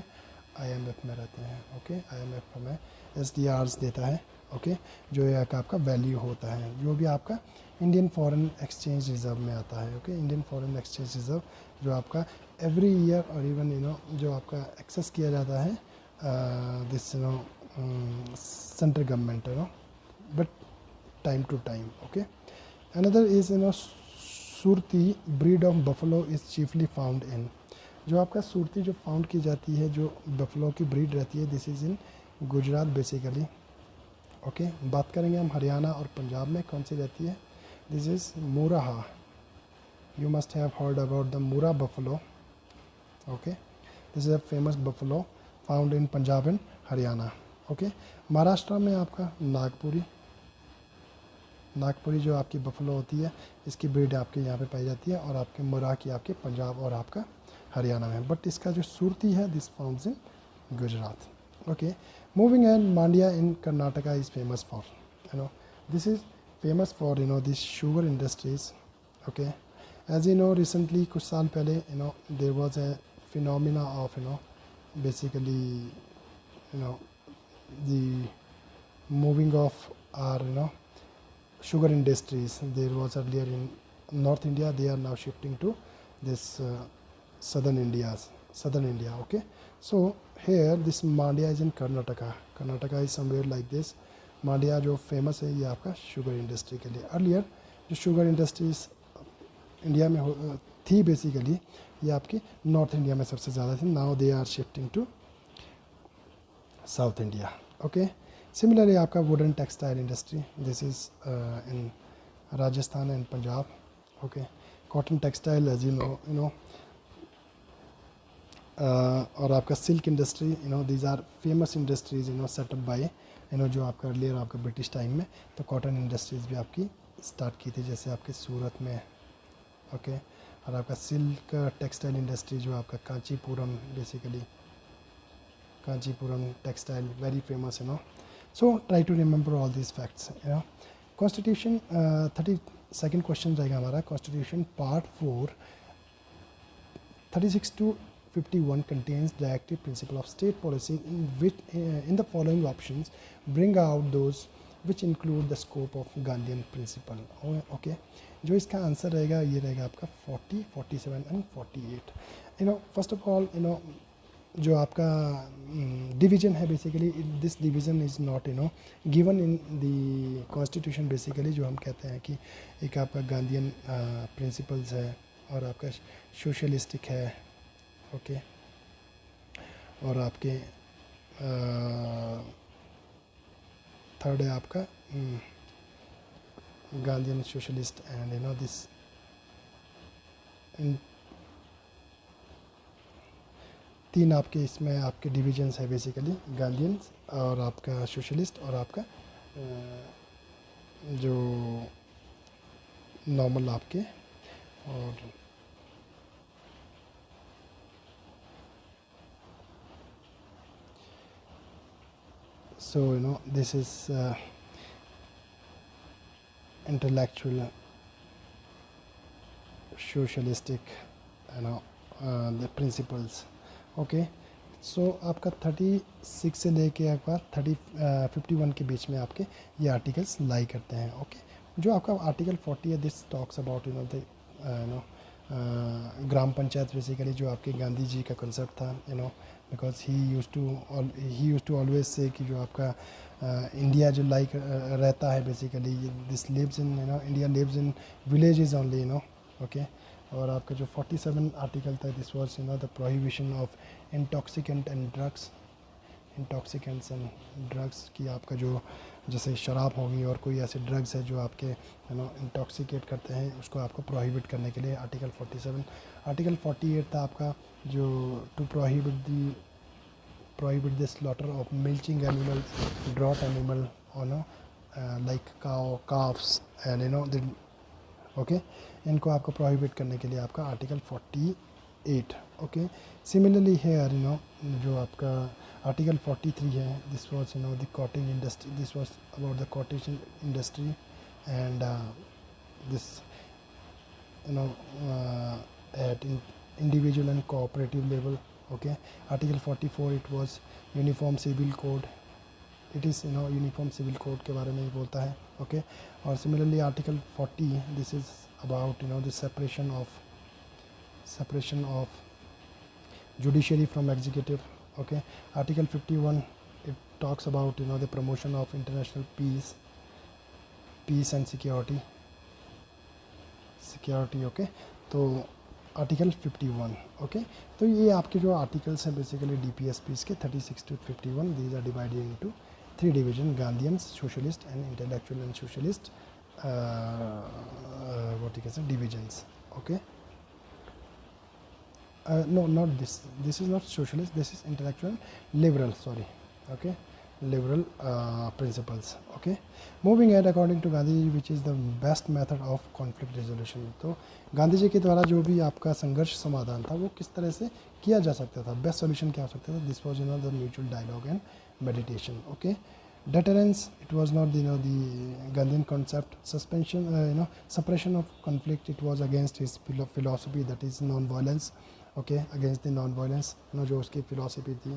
S1: IMF में रहते हैं, ओके। IMF में SDRs देता है, ओके, जो ये आपका वैल्यू होता है, जो भी आपका इंडियन फॉरेन एक्सचेंज रिजर्व में आता है, okay. Indian foreign exchange reserve जो आपका एवरी ईयर और इवन जो आपका एक्सेस किया जाता है this central government, but time to time, okay. Another is Surti breed of buffalo is chiefly found in, जो आपका सुरती जो फाउंड की जाती है जो बफलो की ब्रीड रहती है, this is in Gujarat basically, okay. बात करेंगे हम हरियाणा और पंजाब में कौन सी रहती है, this is Murrah, you must have heard about the Murrah buffalo, okay. This is a famous buffalo found in Punjab and Haryana, okay. Maharashtra में आपका नागपुरी जो आपकी बफलो होती है, इसकी ब्रीड आपके यहाँ पे पाई जाती है, और आपके मुरा की आपके पंजाब और आपका हरियाणा में, बट इसका जो सुरती है this founts in Gujarat, okay। moving on, Mandya in Karnataka is famous for, this is famous for this sugar industries, okay। as recently कुछ साल पहले there was a phenomena of basically the moving of our sugar industries, there was earlier in North India, they are now shifting to this southern India, okay। so here this Mandya is in Karnataka is somewhere like this, Mandya जो famous है ये आपका sugar industry के लिए, earlier जो sugar industries India में थी basically, ये आपकी नॉर्थ इंडिया में सबसे ज़्यादा थी, now they are shifting to south India, okay. Similarly आपका wooden textile industry, this is in Rajasthan and Punjab, okay. Cotton textile as you know और आपका silk industry, these are famous industries setup by जो आपका earlier आपका British time में तो cotton industries भी आपकी स्टार्ट की थी, जैसे आपके सूरत में, ओके। और आपका सिल्क टेक्सटाइल इंडस्ट्री जो आपका Kanchipuram, basically Kanchipuram textile very famous, so try to remember all these facts. Constitution 32nd question रहेगा हमारा, constitution part 4 36 to 51 contains directive principle of state policy in which in the following options bring out those which include the scope of Gandhian principle. Okay, जो इसका answer रहेगा ये रहेगा आपका 40, 47 and 48. First of all, जो आपका division है, basically this division is not given in the constitution. Basically जो हम कहते हैं कि एक आपका गांधीयन प्रिंसिपल्स है और आपका सोशलिस्टिक है, ओके, और आपके थर्ड है आपका गांधीयन सोशलिस्ट एंड दिस तीन आपके इसमें आपके डिविजन्स है, बेसिकली गांधीयंस और आपका सोशलिस्ट और आपका जो नॉर्मल आपके, और so this is intellectual socialistic the principles, okay. सो आपका 36 से लेके एक बार 51 के बीच में आपके ये आर्टिकल्स लाई करते हैं, ओके। जो आपका आर्टिकल 40 है, this talks about the gram panchayat, basically जो आपके गांधी जी का कंसेप्ट था, because he use to always say कि जो आपका इंडिया जो लाइक रहता है, basically this lives in India lives in villages only, okay. और आपका जो 47 आर्टिकल था, this was the prohibition of intoxicant and drugs, intoxicants and drugs की आपका जो जैसे शराब होगी और कोई ऐसे ड्रग्स है जो आपके इंटॉक्सिकेट करते हैं, उसको आपको प्रोहिबिट करने के लिए आर्टिकल 47। आर्टिकल 48 था आपका जो to prohibit the slaughter of milching animals, draught animal, like cow, calves and okay, इनको आपको प्रोहिबिट करने के लिए आपका आर्टिकल 48, ओके। सिमिलरली हेयर जो आपका आर्टिकल 43 है, this was the cottage industry, this was about the cottage industry and this at individual and cooperative level, okay. Article 44 it was uniform civil code, it is uniform civil code के बारे में ही बोलता है, okay. और similarly article 40 this is about the separation of judiciary from executive, okay. Article 51 it talks about the promotion of international peace and security, okay. तो article 51, okay. तो ये आपके जो आर्टिकल्स हैं बेसिकली DPSPs के 36 to 51, these are divided into 3 division, Gandhians, socialist and intellectual and socialist what you can say divisions, okay. No, not this is not socialist, this is intellectual liberal, sorry, okay, liberal principles, okay. Moving ahead, according to Gandhi which is the best method of conflict resolution, तो गांधी जी के द्वारा जो भी आपका संघर्ष समाधान था वो किस तरह से किया जा सकता था, बेस्ट सॉल्यूशन क्या हो सकता था, this was the mutual dialogue and meditation, okay. deterrence, it was not the Gandhian concept. Suspension, suppression of conflict, it was against his philosophy, that is non-violence, okay, against the non-violence, जो उसकी philosophy थी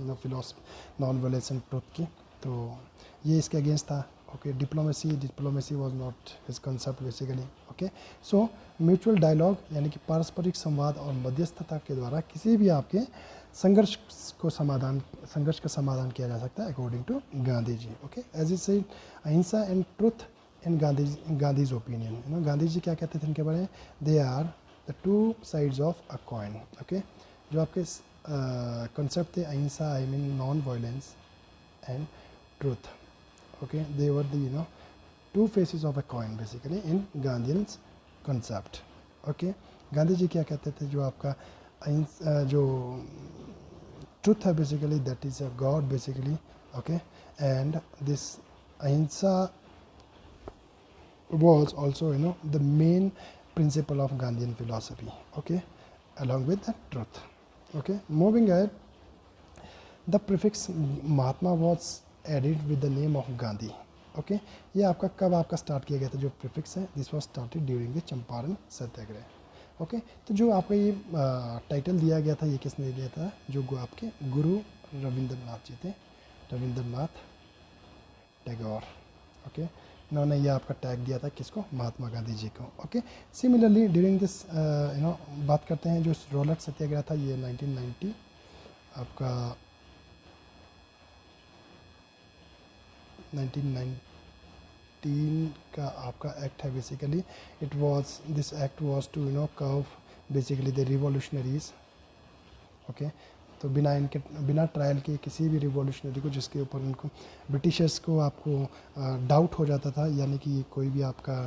S1: non-violence and truth की, तो ये इसके against था, okay. Diplomacy was not his concept basically, okay. So mutual dialogue यानी कि पारस्परिक संवाद और मध्यस्थता के द्वारा किसी भी आपके संघर्ष का समाधान किया जा सकता है according to Gandhi ji, okay. As it said ahimsa and truth in Gandhi's opinion, Gandhi ji क्या कहते थे इनके बारे में, they are the 2 sides of a coin, okay. जो आपके कंसेप्ट थे ahimsa, I mean non violence and truth, okay, they were the 2 faces of a coin basically in Gandhians concept, okay. Gandhi ji क्या कहते थे, जो आपका जो ट्रुथ है basically that is a God, basically okay, and this ahimsa was also, you know, the main principle of Gandhian philosophy, okay, along with the truth. Okay, moving ahead, the prefix Mahatma was added with the name of Gandhi. Okay, ये आपका कब आपका start किया गया था जो prefix है, this was started during the Champaran Satyagraha. Okay, तो जो आपका ये टाइटल दिया गया था ये किसने दिया था, जो आपके गुरु रविंद्रनाथ जी थे, रविंद्रनाथ टैगोर। ओके, इन्होंने ये आपका टैग दिया था किसको, महात्मा गांधी जी को। ओके, सिमिलरली ड्यूरिंग दिस बात करते हैं जो रॉलेट सत्याग्रह था, ये 1990 आपका 1919 का आपका एक्ट है basically. It was, this act was to curb basically the revolutionaries. Okay, तो बिना ट्रायल के किसी भी रिवॉल्यूशनरी को जिसके ऊपर उनको ब्रिटिशर्स को आपको डाउट हो जाता था, यानी कि कोई भी आपका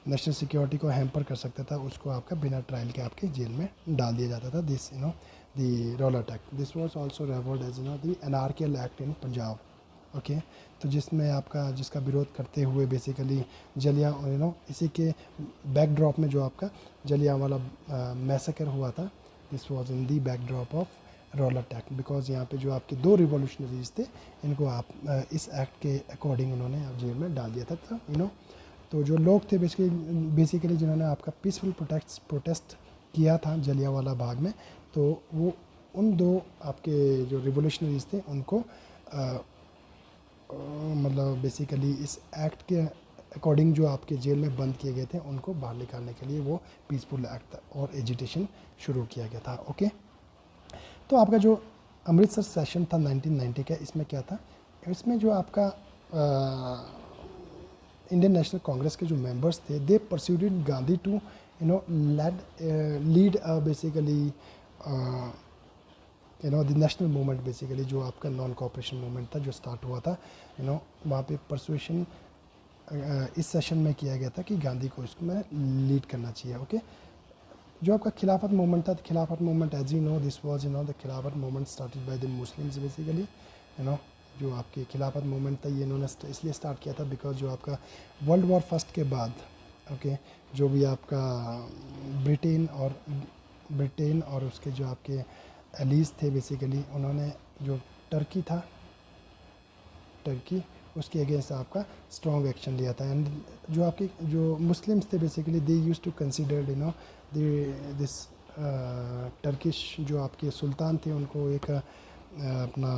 S1: नेशनल सिक्योरिटी को हैम्पर कर सकता था, उसको आपका बिना ट्रायल के आपके जेल में डाल दिया जाता था। This the Rowlatt act, this was also referred as the anarchical act in Punjab. Okay, तो जिसमें आपका जिसका विरोध करते हुए बेसिकली इसी के बैकड्रॉप में जो आपका जलियांवाला मैसेकर हुआ था, this was in the backdrop of Rowlatt act, because यहाँ पे जो आपके दो रिवॉल्यूशनरीज थे इनको आप इस एक्ट के अकॉर्डिंग उन्होंने जेल में डाल दिया था। तो जो लोग थे बेसिकली जिन्होंने आपका पीसफुल प्रोटेस्ट किया था जलियांवाला बाग में, तो वो उन दो आपके जो रिवॉल्यूशनरीज थे उनको मतलब बेसिकली इस एक्ट के अकॉर्डिंग जो आपके जेल में बंद किए गए थे उनको बाहर निकालने के लिए वो पीसफुल एक्ट और एजिटेशन शुरू किया गया था। ओके, तो आपका जो अमृतसर सेशन था 1990 का, इसमें क्या था, इसमें जो आपका इंडियन नेशनल कांग्रेस के जो मेंबर्स थे, they persuaded Gandhi to lead basically the national movement, basically जो आपका नॉन कॉपरेशन मूवमेंट था जो स्टार्ट हुआ था, वहाँ पे परसुएशन इस सेशन में किया गया था कि गांधी को इसको मैं लीड करना चाहिए। ओके, जो आपका खिलाफत मूवमेंट था, Khilafat movement as you know this was the Khilafat movement started by the Muslims basically. जो आपके खिलाफत मूवमेंट था ये इन्होंने इसलिए स्टार्ट किया था बिकॉज जो आपका वर्ल्ड वॉर फर्स्ट के बाद ओके, जो भी आपका ब्रिटेन और उसके जो आपके एलीज थे बेसिकली, उन्होंने जो टर्की था, टर्की उसके अगेंस्ट आपका स्ट्रॉन्ग एक्शन लिया था। एंड जो आपके जो मुस्लिम्स थे basically they use to considered this Turkish जो आपके सुल्तान थे उनको एक अपना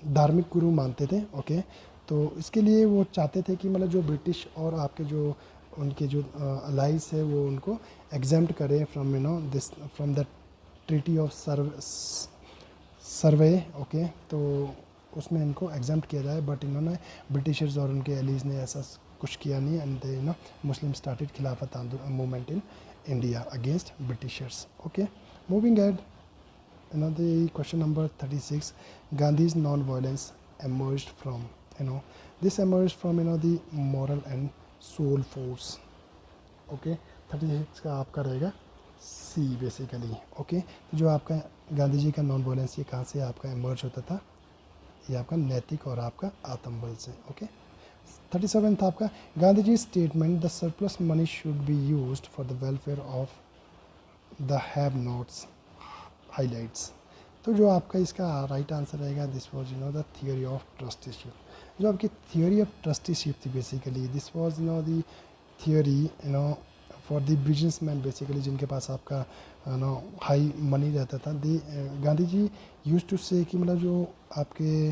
S1: धार्मिक गुरु मानते थे। ओके, तो इसके लिए वो चाहते थे कि मतलब जो ब्रिटिश और आपके जो उनके जो अलाइज है वो उनको एग्जेम्प्ट करे from the treaty of survey. Okay, तो उसमें इनको एग्जाम्प्ट किया जाए, बट इन्होंने ब्रिटिशर्स और उनके एलीज ने ऐसा कुछ किया नहीं, and Muslim started Khilafat movement in India against Britishers. Okay, moving ahead the question number 36, Gandhi's non-violence emerged from this emerged from the moral and soul force. Okay, 36 का आपका रहेगा सी बेसिकली। ओके, तो जो आपका गांधी जी का नॉन वायलेंस ये कहाँ से आपका इमर्ज होता था, ये आपका नैतिक और आपका आत्मबल से। ओके, 37 था आपका Gandhi ji statement the surplus money should be used for the welfare of the have nots highlights. तो जो आपका इसका राइट आंसर रहेगा this was the theory of trusteeship. जो आपकी थियोरी ऑफ ट्रस्टीशिप थी basically, this was the theory for the businessman basically, जिनके पास आपका हाई मनी रहता था। गांधी जी यूज टू से कि मतलब जो आपके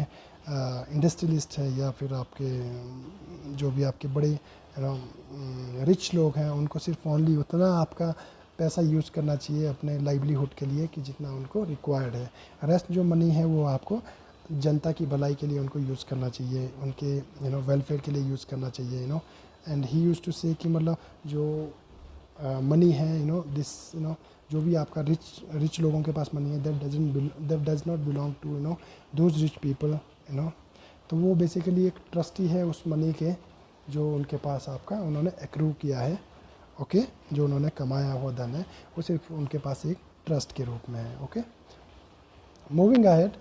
S1: इंडस्ट्रियलिस्ट है या फिर आपके जो भी आपके बड़े रिच लोग हैं उनको सिर्फ ओनली उतना आपका पैसा यूज़ करना चाहिए अपने लाइवलीहुड के लिए कि जितना उनको रिक्वायर्ड है, रेस्ट जो मनी है वो आपको जनता की भलाई के लिए उनको यूज़ करना चाहिए, उनके वेलफेयर के लिए यूज़ करना चाहिए एंड ही यूज़ टू से कि मतलब जो मनी है दिस जो भी आपका रिच लोगों के पास मनी है that does not belong to those rich people तो वो बेसिकली एक ट्रस्टी है उस मनी के जो उनके पास आपका उन्होंने एक्रू किया है। ओके, जो उन्होंने कमाया हुआ धन है वो सिर्फ उनके पास एक ट्रस्ट के रूप में है। ओके, मूविंग अहेड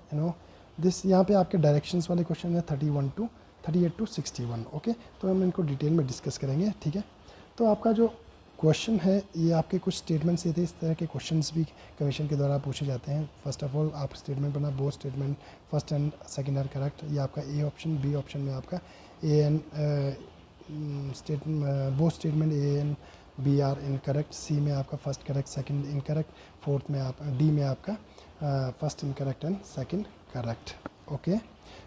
S1: दिस यहाँ पे आपके डायरेक्शंस वाले क्वेश्चन है 38 टू 61, ओके। तो हम इनको डिटेल में डिस्कस करेंगे, ठीक है। तो आपका जो क्वेश्चन है ये आपके कुछ स्टेटमेंट्स ये थे, इस तरह के क्वेश्चंस भी कमीशन के द्वारा पूछे जाते हैं। फर्स्ट ऑफ ऑल आप स्टेटमेंट पढ़ना, both statement first and second are correct. ये आपका ए ऑप्शन, बी ऑप्शन में आपका A and both statement A and B are incorrect, C में आपका first correct second incorrect, fourth में आप डी में आपका first incorrect and second correct, okay.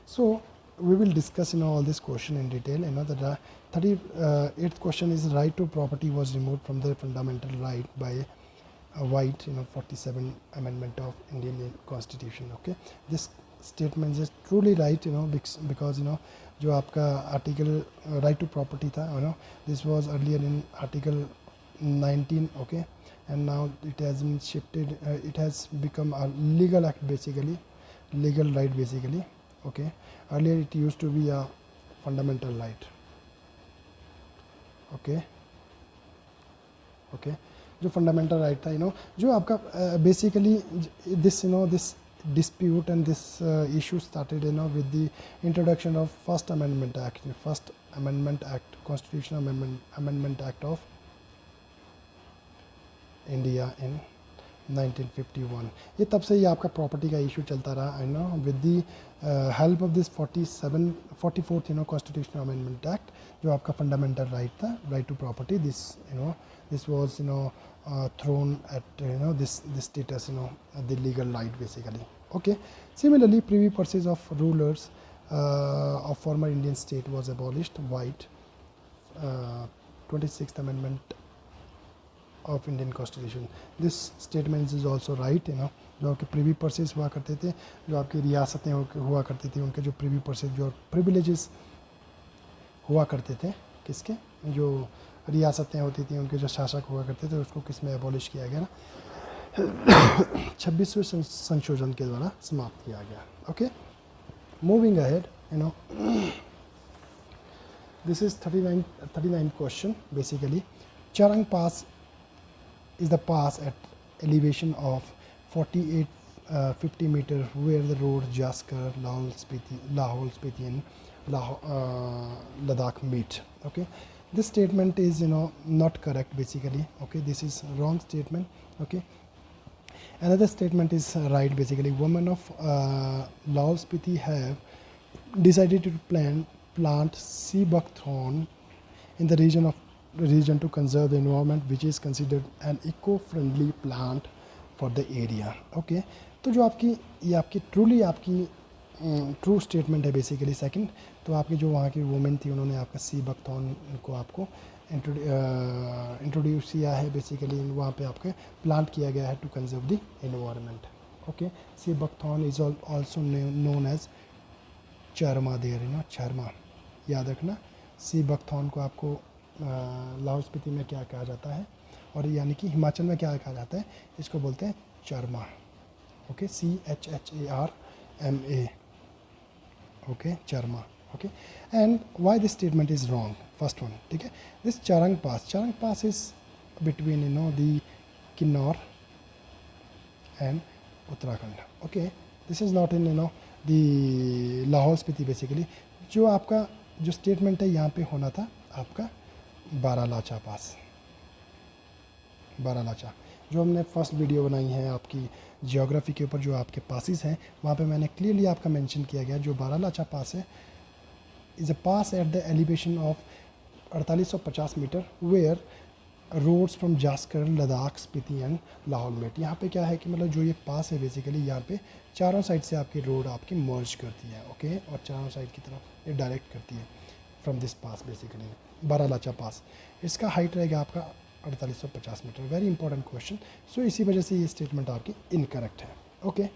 S1: So we will discuss all this question in detail. The 38th question is right to property was removed from the fundamental right by White 47 amendment of Indian Constitution, okay. This statement is truly right, because जो आपका article right to property था, this was earlier in article 19, okay, and now it has been shifted, it has become a legal act basically, legal right basically, okay. Earlier it used to be a fundamental right, okay, okay. जो fundamental right था, जो आपका basically this this dispute and this issue started with the introduction of First Amendment Act, Constitutional Amendment Act of India in 1951. ये तब से ही आपका property का issue चलता रहा, with the help of this 44th constitutional amendment act, जो आपका fundamental right था, right to property, this was thrown at this status, the legal right basically, okay. Similarly privy purses of rulers of former Indian state was abolished. White 26th amendment of Indian Constitution. This statement is also right, जो आपके Privi purses हुआ करते थे, जो आपकी रियासतें हुआ करती थी, उनके जो प्रीवी पर्सेस जो प्रिविलेजेस हुआ करते थे, किसके, जो रियासतें होती थी, उनके जो शासक हुआ करते थे, उसको किस में एबॉलिश किया गया ना, 26वें संशोधन के द्वारा समाप्त किया गया, okay. Moving ahead, this is 39 question basically. Charang Pass is the pass at elevation of 4850 meters where the road Jaskar, Lahore Spiti and Ladakh meet, okay. This statement is not correct basically, okay. This is wrong statement, okay. Another statement is right basically. Women of Lahore Spiti have decided to plant sea buckthorn in the region to conserve the environment, which is considered an eco-friendly plant for the area, okay. तो जो आपकी ये आपकी truly आपकी true statement है basically second. तो आपकी जो वहाँ की वुमेन थी, उन्होंने आपका सी बकथॉर्न को आपको इंट्रोड्यूस किया है बेसिकली, वहाँ पे आपके प्लांट किया गया है to conserve the environment, okay. Sea buckthorn is also known as Chharma there, Chharma, याद रखना। सी बकथॉर्न को आपको लाहौल स्पीति में क्या कहा जाता है, और यानी कि हिमाचल में क्या कहा जाता है, इसको बोलते हैं Chharma, okay, CHHARMA, okay, Chharma, okay. And why this statement is wrong, first one, ठीक है। This Charang pass is between the Kinnaur and Uttarakhand, okay. This is not in the Lahaul Spiti basically. जो आपका जो स्टेटमेंट है यहाँ पे होना था आपका बारालाचा पास, बारालाचा, जो हमने फर्स्ट वीडियो बनाई है आपकी जियोग्राफी के ऊपर, जो आपके पासिस हैं, वहाँ पे मैंने क्लियरली आपका मेंशन किया गया, जो बारालाचा पास है is a pass at the elevation of 4850 metre where roads from Zanskar, Ladakh, Spiti and Lahaul met. यहाँ पे क्या है कि मतलब जो ये पास है बेसिकली, यहाँ पे चारों साइड से आपकी रोड आपकी मर्ज करती है, ओके, और चारों साइड की तरफ ये डायरेक्ट करती है from this pass basically, Baralacha pass. इसका हाइट रहेगा आपका 4850 metre. Very important question. So इसी वजह से ये स्टेटमेंट आपकी इनकरेक्ट है, okay.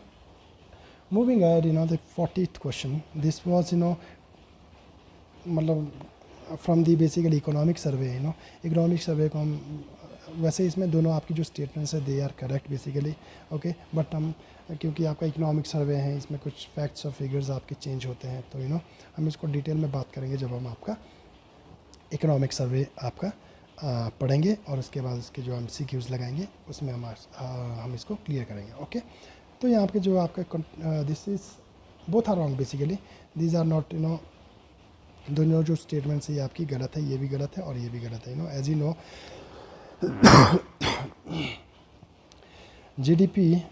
S1: Moving ahead, the 40th question, this was मतलब from the basically economic survey, economic survey को हम वैसे इसमें दोनों आपकी जो स्टेटमेंट्स है they are correct basically, okay, but हम क्योंकि आपका इकोनॉमिक सर्वे है, इसमें कुछ फैक्ट्स और फिगर्स आपके चेंज होते हैं, तो हम इसको डिटेल में बात करेंगे जब हम आपका इकोनॉमिक सर्वे आपका पढ़ेंगे, और उसके बाद उसके जो हम CQs लगाएंगे उसमें हम इसको क्लियर करेंगे, ओके। तो यहाँ पे जो आपका this is both are wrong basically, these are not दोनों जो स्टेटमेंट्स है ये आपकी गलत है, ये भी गलत है और ये भी गलत है। As you know GDP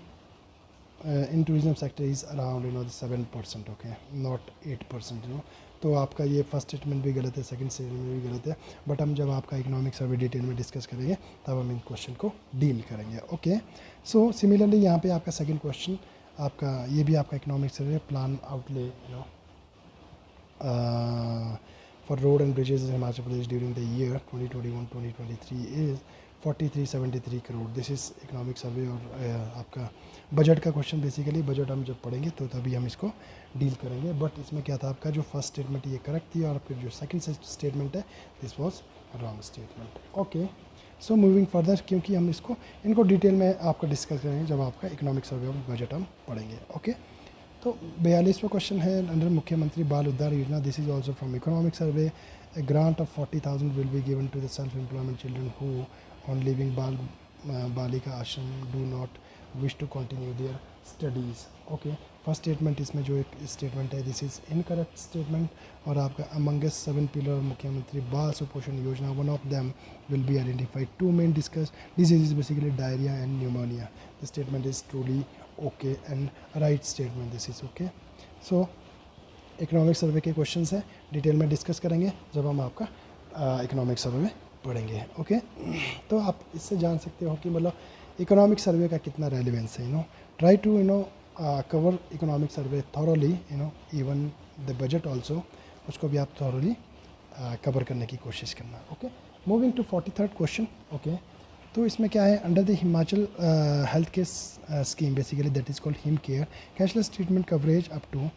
S1: in tourism sector is around 7%, okay, not 8%, तो आपका ये फर्स्ट स्टेटमेंट भी गलत है, सेकंड स्टेटमेंट भी गलत है। बट हम जब आपका इकोनॉमिक सर्वे डिटेल में डिस्कस करेंगे तब हम इन क्वेश्चन को डील करेंगे, ओके। सो सिमिलरली यहाँ पे आपका सेकंड क्वेश्चन, आपका ये भी आपका economic survey plan outlay for road and bridges in Himachal Pradesh during the year 2021-2023 is 4373 crore. This is economic survey. और आपका बजट का क्वेश्चन, बेसिकली बजट हम जब पढ़ेंगे तो तभी हम इसको डील करेंगे। बट इसमें क्या था, आपका जो फर्स्ट स्टेटमेंट ये करेक्ट थी और फिर जो सेकंड स्टेटमेंट है this was wrong statement, okay. So moving further, क्योंकि हम इनको डिटेल में आपको डिस्कस करेंगे जब आपका इकोनॉमिक सर्वे और बजट हम पढ़ेंगे, ओके। तो 42वां क्वेश्चन है, अंडर मुख्यमंत्री Bal Uddhar Yojana, this is also from economic survey, a grant of 40,000 will be given to the self employment children who on living Balika Ashram do not wish to continue their studies, okay. First statement इसमें जो एक statement है this is incorrect statement. और आपका amongst 7 pillar मुख्यमंत्री बाल सुपोषण योजना, one of them will be identified, 2 main discuss disease basically diarrhoea and pneumonia, the statement is truly okay and right statement, this is okay. So economic survey के questions हैं, detail में discuss करेंगे जब हम आपका इकोनॉमिक सर्वे पढ़ेंगे, okay. तो आप इससे जान सकते हो कि मतलब इकोनॉमिक सर्वे का कितना रेलिवेंस है, try to cover economic survey thoroughly, even the budget also, उसको भी आप थॉरोली कवर करने की कोशिश करना, okay. Moving to 43rd question, okay. तो इसमें क्या है, under the Himachal health care scheme basically that is called Him care, cashless treatment coverage up to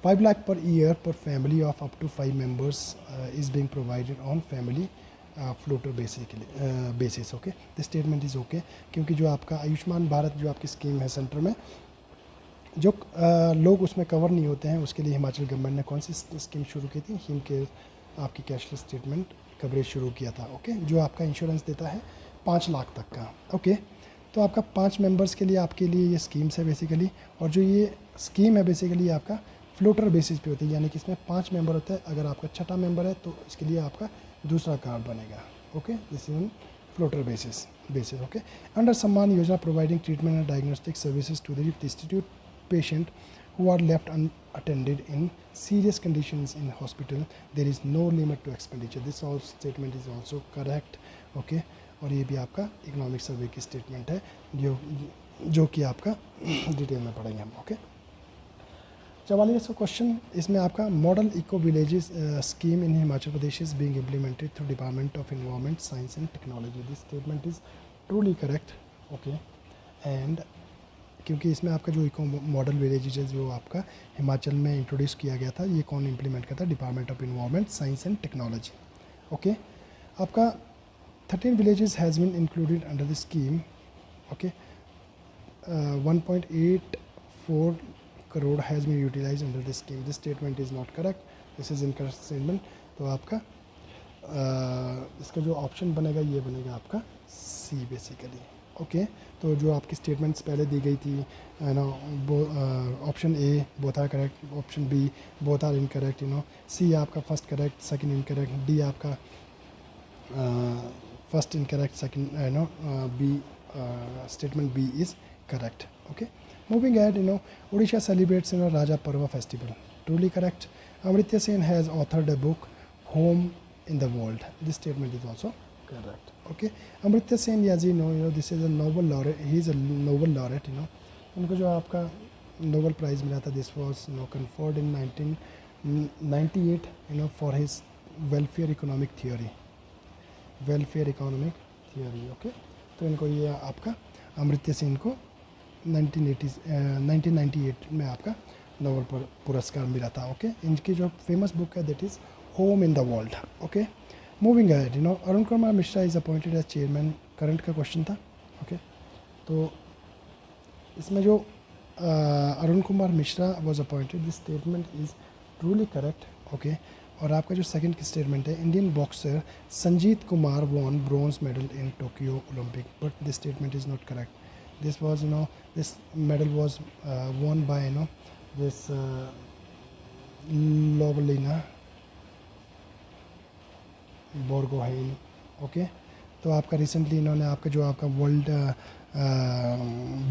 S1: 5 lakh per year per family of up to 5 members is being provided on family floater basis, okay. The statement is okay, क्योंकि जो आपका आयुष्मान भारत जो आपकी scheme है centre में, जो लोग उसमें कवर नहीं होते हैं उसके लिए हिमाचल गवर्नमेंट ने कौन सी स्कीम शुरू की थी, हिम केयर, आपकी कैशलेस ट्रीटमेंट कवरेज शुरू किया था, ओके। जो आपका इंश्योरेंस देता है 5 लाख तक का, ओके। तो आपका 5 मेंबर्स के लिए आपके लिए ये स्कीम्स है बेसिकली। और जो ये स्कीम है बेसिकली आपका फ्लोटर बेसिस पे होती है, यानी कि इसमें 5 मेंबर होते हैं, अगर आपका छठा मेंबर है तो इसके लिए आपका दूसरा कार्ड बनेगा, okay. This is on floater basis, okay. Under Samman Yojana providing treatment and diagnostic services to the destitute patient who are left unattended in serious conditions in hospital, there is no limit to expenditure, this all statement is also correct, okay। और ये भी आपका economic survey की statement है जो कि आपका detail में पढ़ेंगे हम, ओके। 44वां क्वेश्चन, इसमें आपका model eco villages scheme in Himachal Pradesh is being implemented through department of environment science and technology, this statement is truly correct, okay. And क्योंकि इसमें आपका जो इको मॉडल विलेजेज है जो आपका हिमाचल में इंट्रोड्यूस किया गया था, ये कौन इम्प्लीमेंट करता है, department of environment science and technology, okay. आपका 13 villages has been included under the scheme, okay. 1.84 crore has been utilise under the scheme, this statement is not correct, this is incorrect statement. तो आपका इसका जो option बनेगा ये बनेगा आपका see basically, okay. तो जो आपकी स्टेटमेंट्स पहले दी गई थी ना, option A both are correct, option B both are incorrect, C आपका first correct, second incorrect, D आपका first incorrect, second B statement B is correct, okay. Moving ahead, Orissa celebrates Raja Parba festival, truly correct. Amartya Sen has authored a book home in the world, this statement is also correct, okay। Amartya Sen, as you know, this is a Nobel laureate, he is a Nobel laureate, उनको जो आपका Nobel prize मिला था, this was conferred in 1998, for his welfare economic theory, okay. तो इनको ये आपका अमृत्य सेन को 1998 में आपका नोबेल पुरस्कार मिला था, ओके। इनकी जो फेमस बुक है that is home in the world, okay. Moving ahead, Arun Kumar Mishra is appointed as chairman, current का क्वेश्चन था, ओके। तो इसमें जो Arun Kumar Mishra was appointed, this statement is truly correct, okay. और आपका जो सेकंड स्टेटमेंट है, Indian boxer Sanjeet Kumar won bronze medal in Tokyo Olympic, but this statement is not correct, this was this medal was won by this Lovlina Borgohain, okay. तो आपका recently इन्होंने आपका जो आपका वर्ल्ड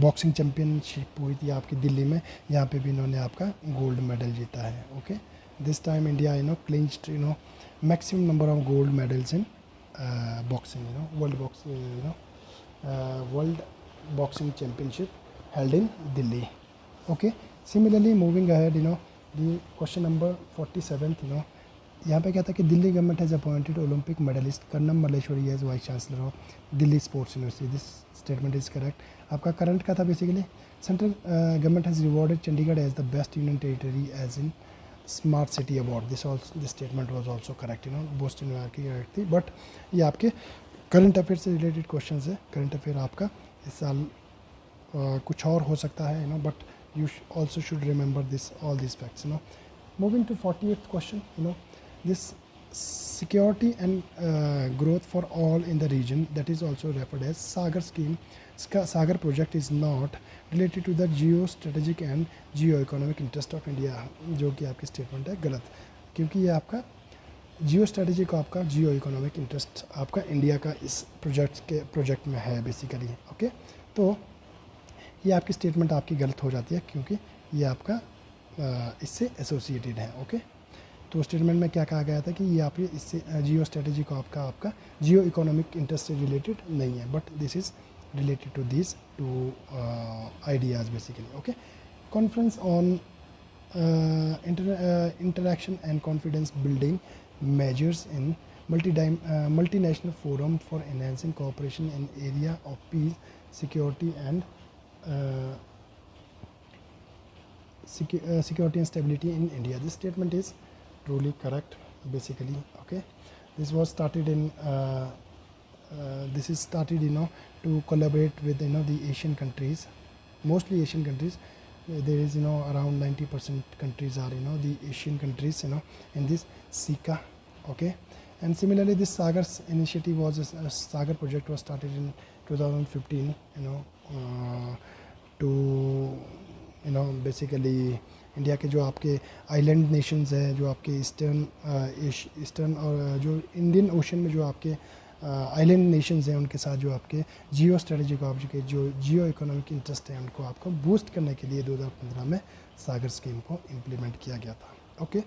S1: बॉक्सिंग चैम्पियनशिप हुई थी आपकी दिल्ली में, यहाँ पे भी इन्होंने आपका गोल्ड मेडल जीता है, okay. This time India clinched maximum number of gold medals in boxing, world boxing championship held in Delhi, okay. Similarly moving ahead the question number 47, यहाँ पे क्या था कि Delhi government has appointed Olympic medallist Karnam Malleswari as vice chancellor of Delhi sports university, this statement is correct. आपका current का था basically, central government has rewarded Chandigarh as the best union territory as in smart city award, this statement was also correct, boast की correct थी, but ये आपके current affair से related question है। Current affair आपका इस साल कुछ और हो सकता है, but you also should remember all these facts. Moving to 48th question, this security and growth for all in the region, that is also referred as Sagar scheme. Sagar project is not related to the geostrategic and geo-economic interest of India, जो कि आपकी statement है गलत, क्योंकि ये आपका जियो strategy को आपका जियो इकोनॉमिक इंटरेस्ट आपका इंडिया का इस प्रोजेक्ट में है बेसिकली, ओके। तो ये आपकी स्टेटमेंट आपकी गलत हो जाती है, क्योंकि ये आपका इससे एसोसिएटेड है, ओके। तो स्टेटमेंट में क्या कहा गया था कि ये आप इससे जियो स्ट्रेटजी को आपका जियो इकोनॉमिक इंटरेस्ट से रिलेटेड नहीं है, but this is related to this two ideas basically, okay. Conference on interaction and confidence building measures in multinational forum for enhancing cooperation in area of peace, security and security and stability in India. This statement is truly correct basically, okay. This was started in this is started to collaborate with the Asian countries, mostly Asian countries. There is around 90% countries are the Asian countries in this SICA, okay. And similarly this Sagar initiative was Sagar project was started in 2015 to basically India के जो आपके island Nations हैं, जो आपके eastern और जो Indian ocean में जो आपके आइलैंड नेशंस हैं, उनके साथ जो आपके जियो स्ट्रेटजी को आपके जो जियो इकोनॉमिक इंटरेस्ट है उनको आपको बूस्ट करने के लिए 2015 में सागर स्कीम को इम्प्लीमेंट किया गया था, okay.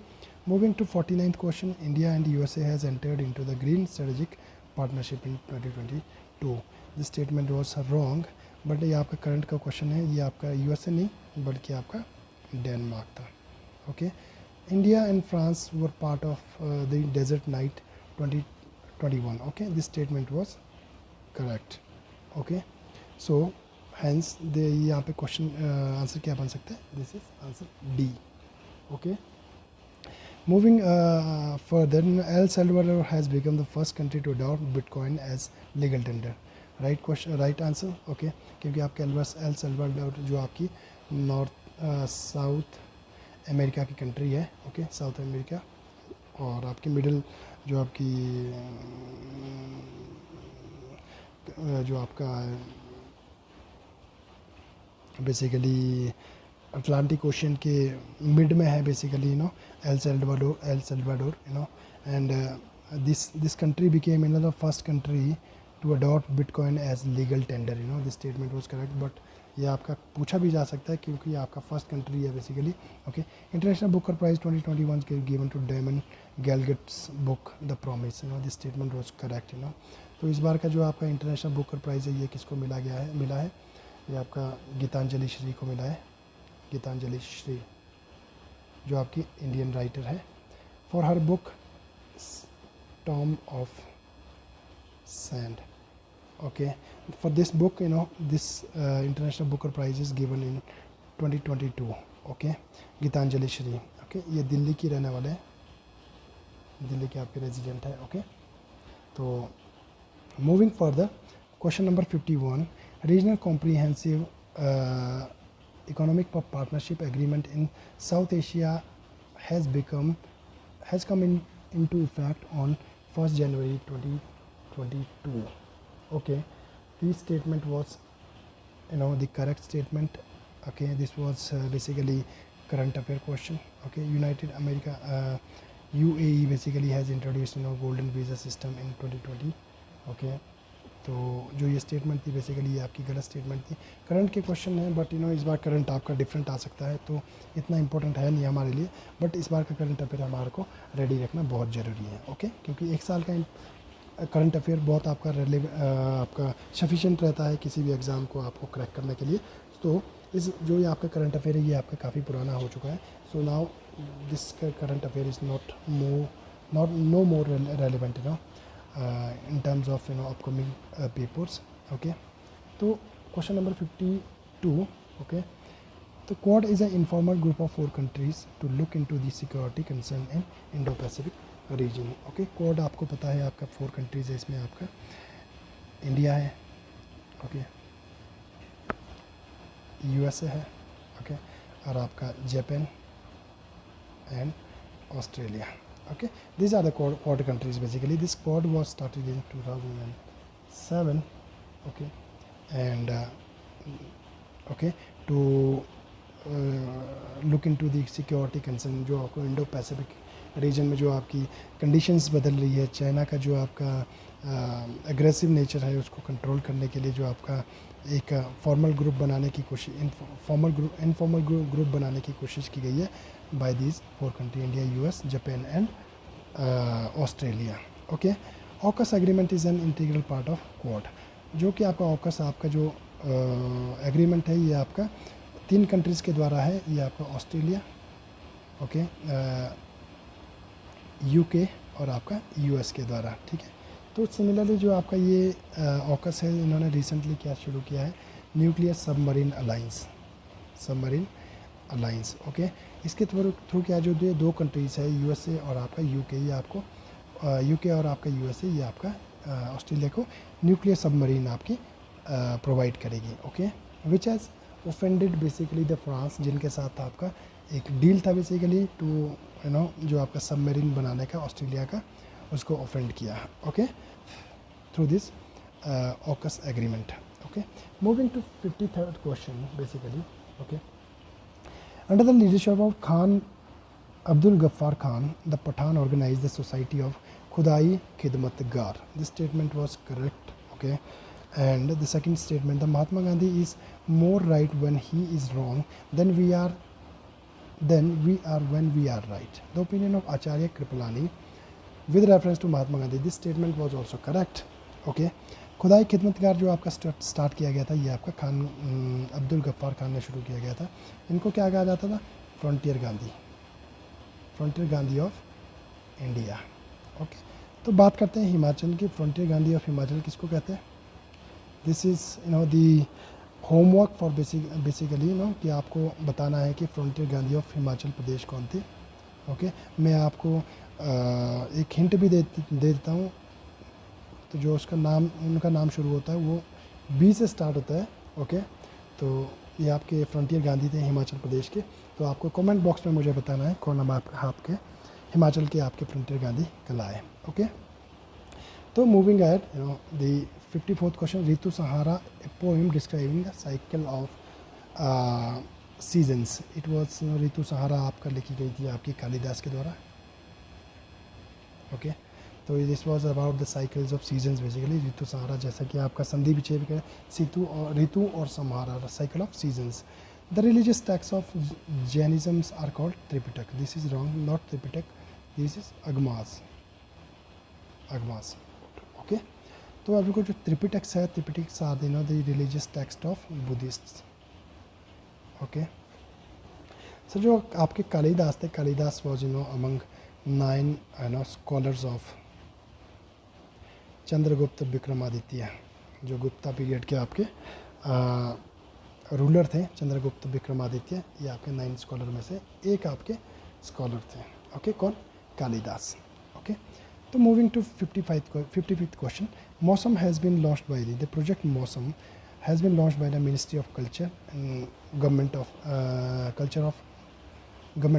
S1: Moving to 49th question, India and USA has entered into the green strategic partnership in 2022, this statement was wrong, but ये आपका करंट का क्वेश्चन है, ये आपका यूएसए नहीं बल्कि आपका डेनमार्क था, okay. India and France were part of the desert knight 2021, okay, this statement was correct, okay. So hence the यहाँ पे क्वेश्चन आंसर क्या बन सकता है, this is answer D, okay. Moving further, El Salvador has become the first country to adopt Bitcoin as legal tender. Right question, right answer, okay. क्योंकि आपके El Salvador जो आपकी साउथ अमेरिका की country है, ओके, साउथ अमेरिका, और आपकी middle जो आपकी जो आपका बेसिकली अटलांटिक ओशन के मिड में है basically El Salvador and this country became the first country to adopt Bitcoin as legal tender, this statement was correct, but ये आपका पूछा भी जा सकता है क्योंकि ये आपका फर्स्ट कंट्री है basically, okay. International Booker prize 2021 के given to Damon Galgut's book the Promise, this statement was correct, तो इस बार का जो आपका इंटरनेशनल बुकर प्राइज़ है ये किसको मिला है, ये आपका गीतांजलि श्री को मिला है, गीतांजलि श्री जो आपकी इंडियन राइटर है, for her book Tom of sand, okay. For this book this international booker prize is given in 2022, okay. Geetanjali Shree, okay, ये दिल्ली की रहने वाले हैं, दिल्ली के आपके रेजिडेंट है, ओके। तो moving further, question number 51, regional comprehensive economic partnership agreement in south Asia has come into effect on 1st January 2022, okay. This statement was the correct statement, okay. This was basically current affair question. Okay, United America, UAE basically has introduced golden visa system in 2020. Okay, तो जो ये statement थी basically ये आपकी गलत statement थी. Current के question है बट इस बार करंट आपका डिफरेंट आ सकता है, तो इतना इंपॉर्टेंट है नहीं हमारे लिए, बट इस बार का करंट अफेयर हमारे को रेडी रखना बहुत ज़रूरी है. ओके, क्योंकि एक साल का करंट अफेयर बहुत आपका आपका सफिशेंट रहता है किसी भी एग्ज़ाम को आपको क्रैक करने के लिए. तो इस जो ये आपका करंट अफेयर है ये आपका काफ़ी पुराना हो चुका है. So now this current affair is not know more relevant in terms of upcoming papers. Okay, so question number 52. Okay, so Quad is an informal group of 4 countries to look into the security concern in Indo-Pacific region. Okay, Quad आपको पता है आपका 4 countries है, इसमें आपका India है, okay, USA है, okay, और आपका Japan and Australia. Okay, these are the Quad countries basically. This Quad was started in 2007. Okay, and okay, to look into the security concern जो आपको इंडो पैसिफिक रीजन में जो आपकी conditions बदल रही है, चाइना का जो आपका एग्रेसिव नेचर है उसको कंट्रोल करने के लिए जो आपका एक फॉर्मल ग्रुप बनाने की कोशिश, इनफॉर्मल ग्रुप बनाने की कोशिश की गई है by these 4 country, India, US, Japan and Australia. Okay, AUKUS agreement is an integral part of Quad. जो कि आपका ऑकस आपका जो एग्रीमेंट है ये आपका 3 कंट्रीज़ के द्वारा है. ये आपका ऑस्ट्रेलिया, ओके, यूके और आपका यूएस के द्वारा. ठीक है, तो सिमिलरली जो आपका ये ऑकस है इन्होंने रिसेंटली क्या शुरू किया है, न्यूक्लियर सबमरीन अलाइंस. ओके, इसके थ्रू क्या जो 2 कंट्रीज़ है यूएसए और आपका यूके, ये आपको यूके और आपका यूएसए ये आपका ऑस्ट्रेलिया को न्यूक्लियर सबमरीन आपकी प्रोवाइड करेगी. Okay, which has offended basically the France, जिनके साथ आपका एक डील था बेसिकली टू जो आपका सबमरीन बनाने का ऑस्ट्रेलिया का, उसको ऑफेंड किया. Okay, through this AUKUS agreement. Okay, moving to 53rd question basically. Okay, under the leadership of Khan Abdul Ghaffar Khan, the Pathan organized the Society of Khudai Khidmat Gar. This statement was correct. Okay, and the second statement, the Mahatma Gandhi is more right when he is wrong than we are when we are right. The opinion of Acharya Kripalani with reference to Mahatma Gandhi. This statement was also correct. Okay, खुदाई खिदमतगार जो आपका start किया गया था ये आपका अब्दुल गफ्फार खान ने शुरू किया गया था. इनको क्या कहा जाता था, frontier Gandhi of India. Okay, तो बात करते हैं हिमाचल की. फ्रंटियर गांधी ऑफ हिमाचल किसको कहते हैं? This is the homework for basically कि आपको बताना है कि फ्रंटियर गांधी ऑफ हिमाचल प्रदेश कौन थे. ओके, मैं आपको एक हिंट भी दे देता हूँ. तो जो उसका नाम, उनका नाम शुरू होता है वो बी से स्टार्ट होता है. ओके, तो ये आपके फ्रंटियर गांधी थे हिमाचल प्रदेश के. तो आपको कमेंट बॉक्स में मुझे बताना है कौन हम आपके हिमाचल के आपके फ्रंटियर गांधी कहलाए. ओके, तो moving ahead the 54th question, Ritu Samhara, a poem describing the cycle of seasons. It was Ritu Samhara आपका लिखी गई थी आपकी कालिदास के द्वारा. ओके, तो this was about the cycles of seasons basically. Ritu Samhara जैसा कि आपका संधि विच्छेद का ऋतु और Samhara, cycle of seasons. The religious text of Jainism's are called Tripitak. This is wrong, not Tripitak, this is Agamas. Okay, तो अभी को जो त्रिपिटक्स है, Tripitaks are the religious text of Buddhist. Okay, so जो आपके कालिदास थे, Kalidas was among 9 scholars of Chandragupta Vikramaditya, जो गुप्ता पीरियड के आपके रूलर थे चंद्रगुप्त विक्रमादित्य. ये आपके 9 स्कॉलर में से एक आपके स्कॉलर थे. ओके, कौन? कालिदास. ओके, तो moving to 55th question, Mausam has been launched by the project Mausam has been launched by the ministry of culture and government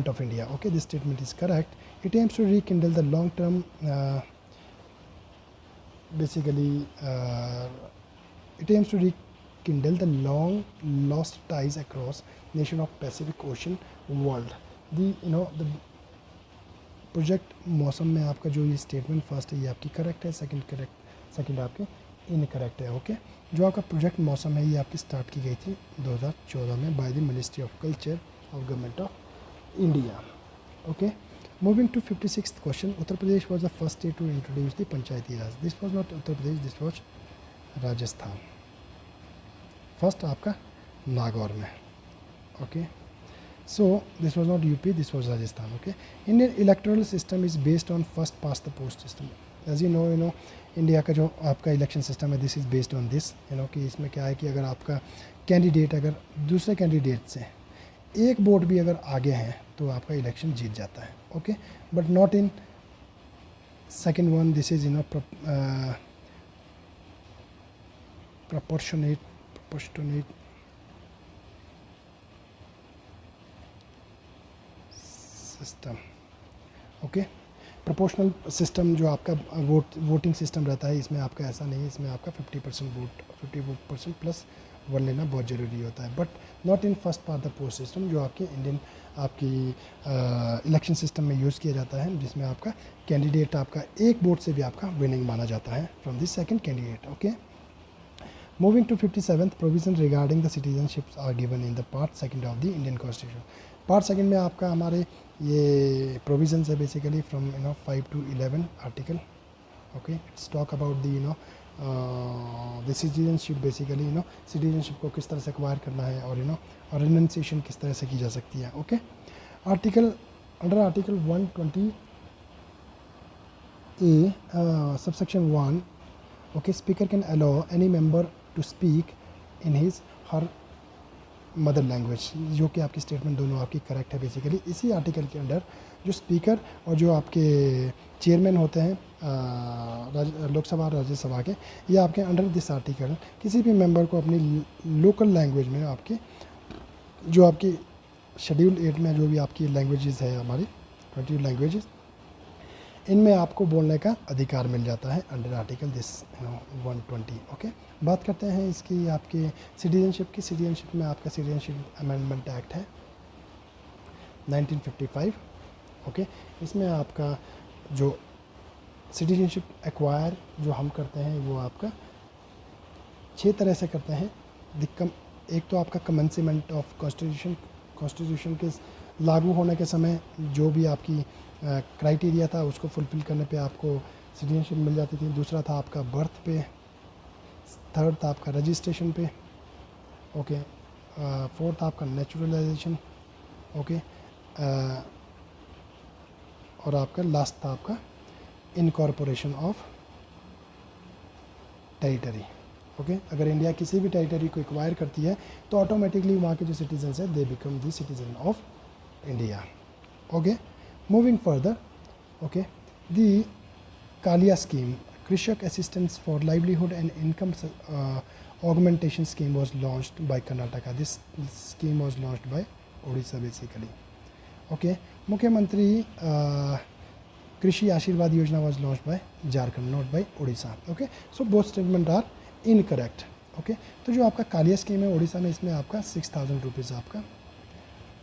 S1: of India. Okay, this statement is correct. It aims to rekindle the long term basically it aims to rekindle the long lost ties across nation of Pacific Ocean world. The project मौसम में आपका जो ये statement first है ये आपकी correct है, second आपके इनकरेक्ट है. ओके, जो आपका प्रोजेक्ट मौसम है ये आपकी स्टार्ट की गई थी 2014 में by the ministry of culture of government of India. Okay, moving to 56th question. Uttar Pradesh was the first state to introduce the Panchayati Raj. This was not Uttar Pradesh, this was Rajasthan. First आपका नागौर में. Okay, so this was not UP, this was Rajasthan. Okay, Indian electoral system is based on first past the post system. As you know India का जो आपका election system है this is based on this. कि इसमें क्या है कि अगर आपका कैंडिडेट अगर दूसरे कैंडिडेट से एक वोट भी अगर आगे हैं तो आपका इलेक्शन जीत जाता है. Okay, but not in second one. This is proportionate system. Okay, proportional system जो आपका वोटिंग सिस्टम रहता है इसमें आपका ऐसा नहीं है. इसमें आपका 50% वोट 50% प्लस 1 लेना बहुत ज़रूरी होता है. But not in first part the post system जो आपके इंडियन आपकी इलेक्शन सिस्टम में यूज़ किया जाता है, जिसमें आपका कैंडिडेट आपका एक वोट से भी आपका विनिंग माना जाता है from this second candidate. Okay, moving to 57th provision regarding the citizenships are given in the part second of the Indian constitution. Part second में आपका हमारे ये प्रोविजंस है basically from 5 to 11 article. Okay, it's talk about the the citizenship. Basically citizenship को किस तरह से acquire करना है और और रिनंसिएशन किस तरह से की जा सकती है. Okay, article under article 120 A subsection 1. Okay, speaker can allow any member to speak in his her mother language. जो कि आपकी स्टेटमेंट दोनों आपकी करेक्ट है. बेसिकली इसी आर्टिकल के अंडर जो स्पीकर और जो आपके चेयरमैन होते हैं लोकसभा और राज्यसभा के, ये आपके अंडर दिस आर्टिकल किसी भी मेंबर को अपनी लोकल लैंग्वेज में आपके जो आपकी शेड्यूल 8 में जो भी आपकी लैंग्वेजेस है हमारी 20 लैंग्वेजेस, इनमें आपको बोलने का अधिकार मिल जाता है अंडर आर्टिकल दिस 120. ओके, बात करते हैं इसकी आपके सिटीजनशिप की. सिटीजनशिप में आपका सिटीजनशिप अमेंडमेंट एक्ट है 1955. ओके, इसमें आपका जो सिटीजनशिप एक्वायर जो हम करते हैं वो आपका 6 तरह से करते हैं. एक तो आपका कमेंसमेंट ऑफ कॉन्स्टिट्यूशन के लागू होने के समय जो भी आपकी क्राइटेरिया था उसको फुलफ़िल करने पे आपको सिटीजनशिप मिल जाती थी. दूसरा था आपका बर्थ पे. थर्ड था आपका रजिस्ट्रेशन पे. ओके, फोर्थ आपका नेचुरलाइजेशन. ओके, और आपका लास्ट था आपका इनकॉर्पोरेशन ऑफ टेरिटरी. ओके, अगर इंडिया किसी भी टेरिटरी को एक्वायर करती है तो ऑटोमेटिकली वहाँ के जो सिटीजन्स हैं they become the citizen of India. Okay, moving further. Okay, the Kalia scheme Krushak assistance for livelihood and income augmentation scheme was launched by Karnataka. This scheme was launched by Odisha basically. Okay, मुख्यमंत्री कृषि आशीर्वाद योजना was launched by Jharkhand, not by Odisha. Okay, so both statements are incorrect. Okay, तो जो आपका Kaliya scheme है उड़ीसा में, इसमें आपका 6,000 रुपीज़ आपका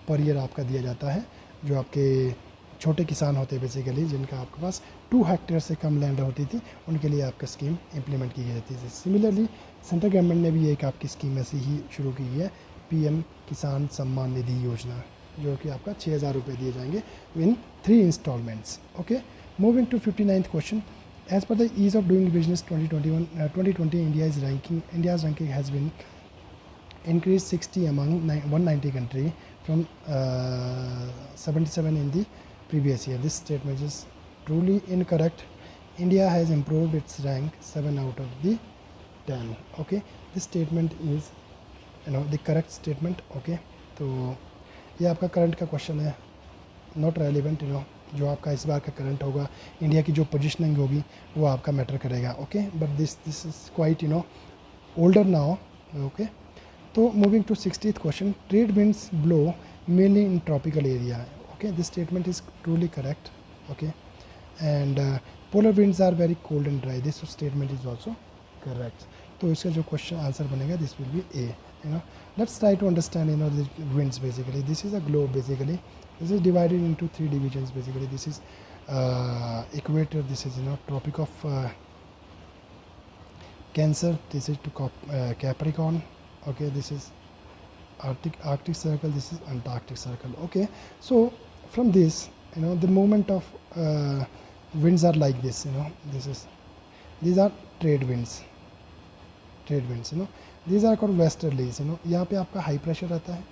S1: पर ईयर आपका दिया जाता है. जो आपके छोटे किसान होते हैं बेसिकली जिनका आपके पास 2 हेक्टेयर से कम लैंड होती थी, उनके लिए आपका स्कीम इम्प्लीमेंट की जाती थी. सिमिलरली सेंट्रल गवर्नमेंट ने भी एक आपकी स्कीम ऐसी ही शुरू की है, PM किसान सम्मान निधि योजना, जो कि आपका 6,000 रुपये दिए जाएंगे in 3 instalments. Okay, moving to 59th question. As per the ease of doing business 2020 India's ranking has been increase 60 among 190 country from 77 in the previous year. This statement is truly incorrect. India has improved its rank 7 out of the 10. Okay, this statement is the correct statement. Okay, तो ये आपका current का question है, not relevant. जो आपका इस बार का current होगा, इंडिया की जो पोजिशनिंग होगी वो आपका मैटर करेगा. Okay, but this is quite older now. Okay, तो moving to 60th question. Trade winds blow mainly in tropical area. Okay, this statement is truly correct. Okay, and polar winds are very cold and dry. This statement is also correct. तो इसका जो question answer बनेगा this will be A, you know. Let's try to understand, you know, the winds basically. This is a globe basically, this is divided into 3 divisions basically. This is equator, this is, you know, tropic of Cancer, this is to Capricorn, okay, this is Arctic circle, this is Antarctic circle, okay. So from this, you know, the movement of winds are like this, you know, these are trade winds, you know, these are called westerlies, you know. यहाँ पे आपका high pressure रहता है,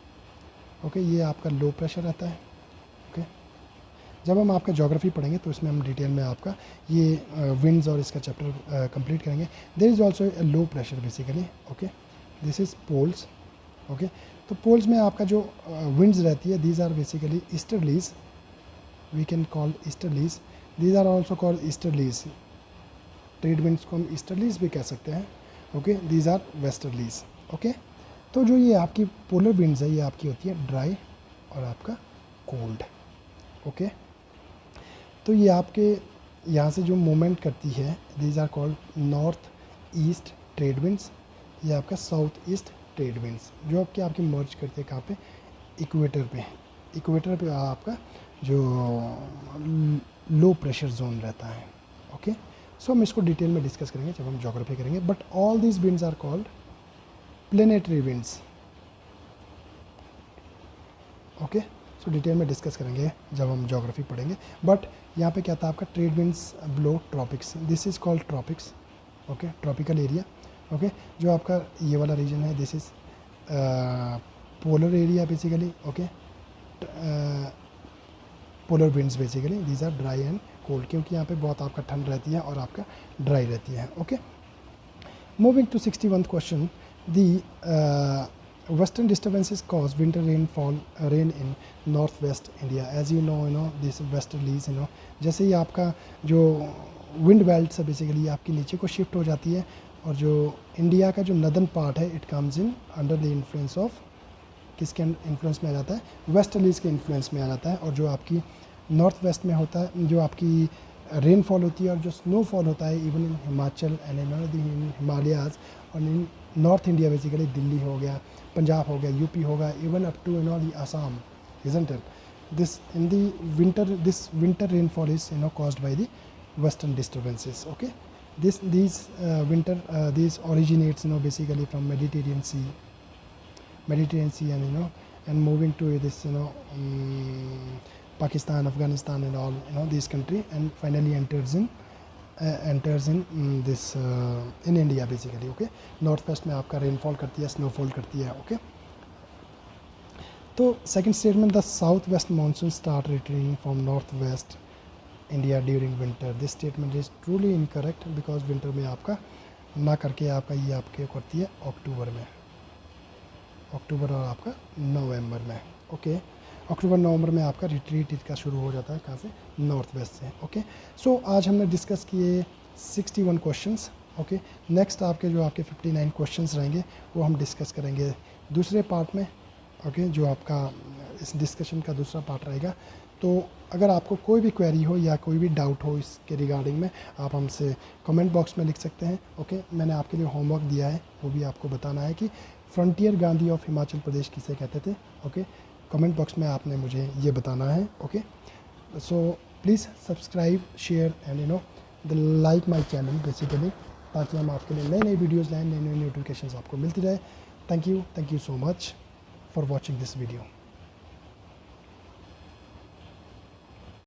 S1: okay, ये आपका low pressure रहता है, okay. जब हम आपका ज्योग्राफी पढ़ेंगे तो इसमें हम डिटेल में आपका ये विंड्स और इसका चैप्टर कंप्लीट करेंगे। There is also a low pressure basically, okay, this is poles, okay. तो पोल्स में आपका जो विंड्स रहती है, these are basically easterlies, we can call easterlies, these are also called easterlies. Trade winds को हम easterlies भी कह सकते हैं, okay, these are westerlies, okay. तो जो ये आपकी पोलर विंड्स है, ये आपकी होती है ड्राई और आपका कोल्ड, ओके। तो ये आपके यहाँ से जो मूवमेंट करती है, these are called north east trade winds, ये आपका साउथ ईस्ट ट्रेड विंड्स, जो आपकी मर्ज करते हैं कहाँ पे, इक्वेटर पे। इक्वेटर पे आपका जो लो प्रेशर जोन रहता है, ओके। सो हम इसको डिटेल में डिस्कस करेंगे जब हम ज्योग्राफी करेंगे। But all these winds are called planetary winds, okay. So detail में डिस्कस करेंगे जब हम ज्योग्राफी पढ़ेंगे। बट यहाँ पे क्या था आपका, trade winds blow tropics, this is called tropics, okay, tropical area, okay. जो आपका ये वाला रीजन है, this is polar area basically, okay. Polar winds basically these are dry and cold, क्योंकि यहाँ पे बहुत आपका ठंड रहती है और आपका ड्राई रहती है, okay. Moving to 61th question, the western disturbances cause winter rain in northwest India. As you know this westerlies, you know, जैसे ही आपका जो विंड बेल्ट है बेसिकली आपकी नीचे को शिफ्ट हो जाती है, और जो इंडिया का जो नदर्न पार्ट है, it comes in under the influence of, किसके इन्फ्लुएंस में आ जाता है, वेस्टर्लीज के इन्फ्लुएंस में आ जाता है। और जो आपकी नॉर्थ वेस्ट में होता है, जो आपकी रेनफॉल होती है और जो स्नोफॉल होता है, even in Himachal and in Himalayas, और in north India basically Delhi हो गया, पंजाब हो गया, यूपी होगा, even up to, you know, the Assam, isn't it? This in the winter, this winter rainfall is, you know, caused by the western disturbances, okay. These originates, you know, basically from Mediterranean Sea, and, you know, and moving to this, you know, Pakistan, Afghanistan and all, you know, this country, and finally enters in this in India basically, okay. North west में आपका rainfall करती है, snowfall करती है, okay. तो second statement, the south west monsoon start returning from north west India during winter, this statement is truly incorrect, because winter में आपका ना करके आपका ये आपके करती है अक्टूबर में, अक्टूबर और आपका नवंबर में, ओके। अक्टूबर नवंबर में आपका रिट्रीट इसका शुरू हो जाता है, कहाँ से, नॉर्थ वेस्ट से, ओके। सो आज हमने डिस्कस किए 61 क्वेश्चंस, ओके। नेक्स्ट आपके जो आपके 59 क्वेश्चंस रहेंगे वो हम डिस्कस करेंगे दूसरे पार्ट में, ओके, जो आपका इस डिस्कशन का दूसरा पार्ट रहेगा। तो अगर आपको कोई भी क्वेरी हो या कोई भी डाउट हो इसके रिगार्डिंग में, आप हमसे कमेंट बॉक्स में लिख सकते हैं, ओके। मैंने आपके लिए होमवर्क दिया है, वो भी आपको बताना है कि फ्रंटियर गांधी ऑफ हिमाचल प्रदेश किसे कहते थे, ओके। कमेंट बॉक्स में आपने मुझे ये बताना है, okay. So please subscribe, share and, you know, the like my channel basically, ताकि हम आपके लिए नए नए वीडियोज़ लाएँ, नई नई नोटिफिकेशंस आपको मिलती रहे। Thank you so much for watching this video.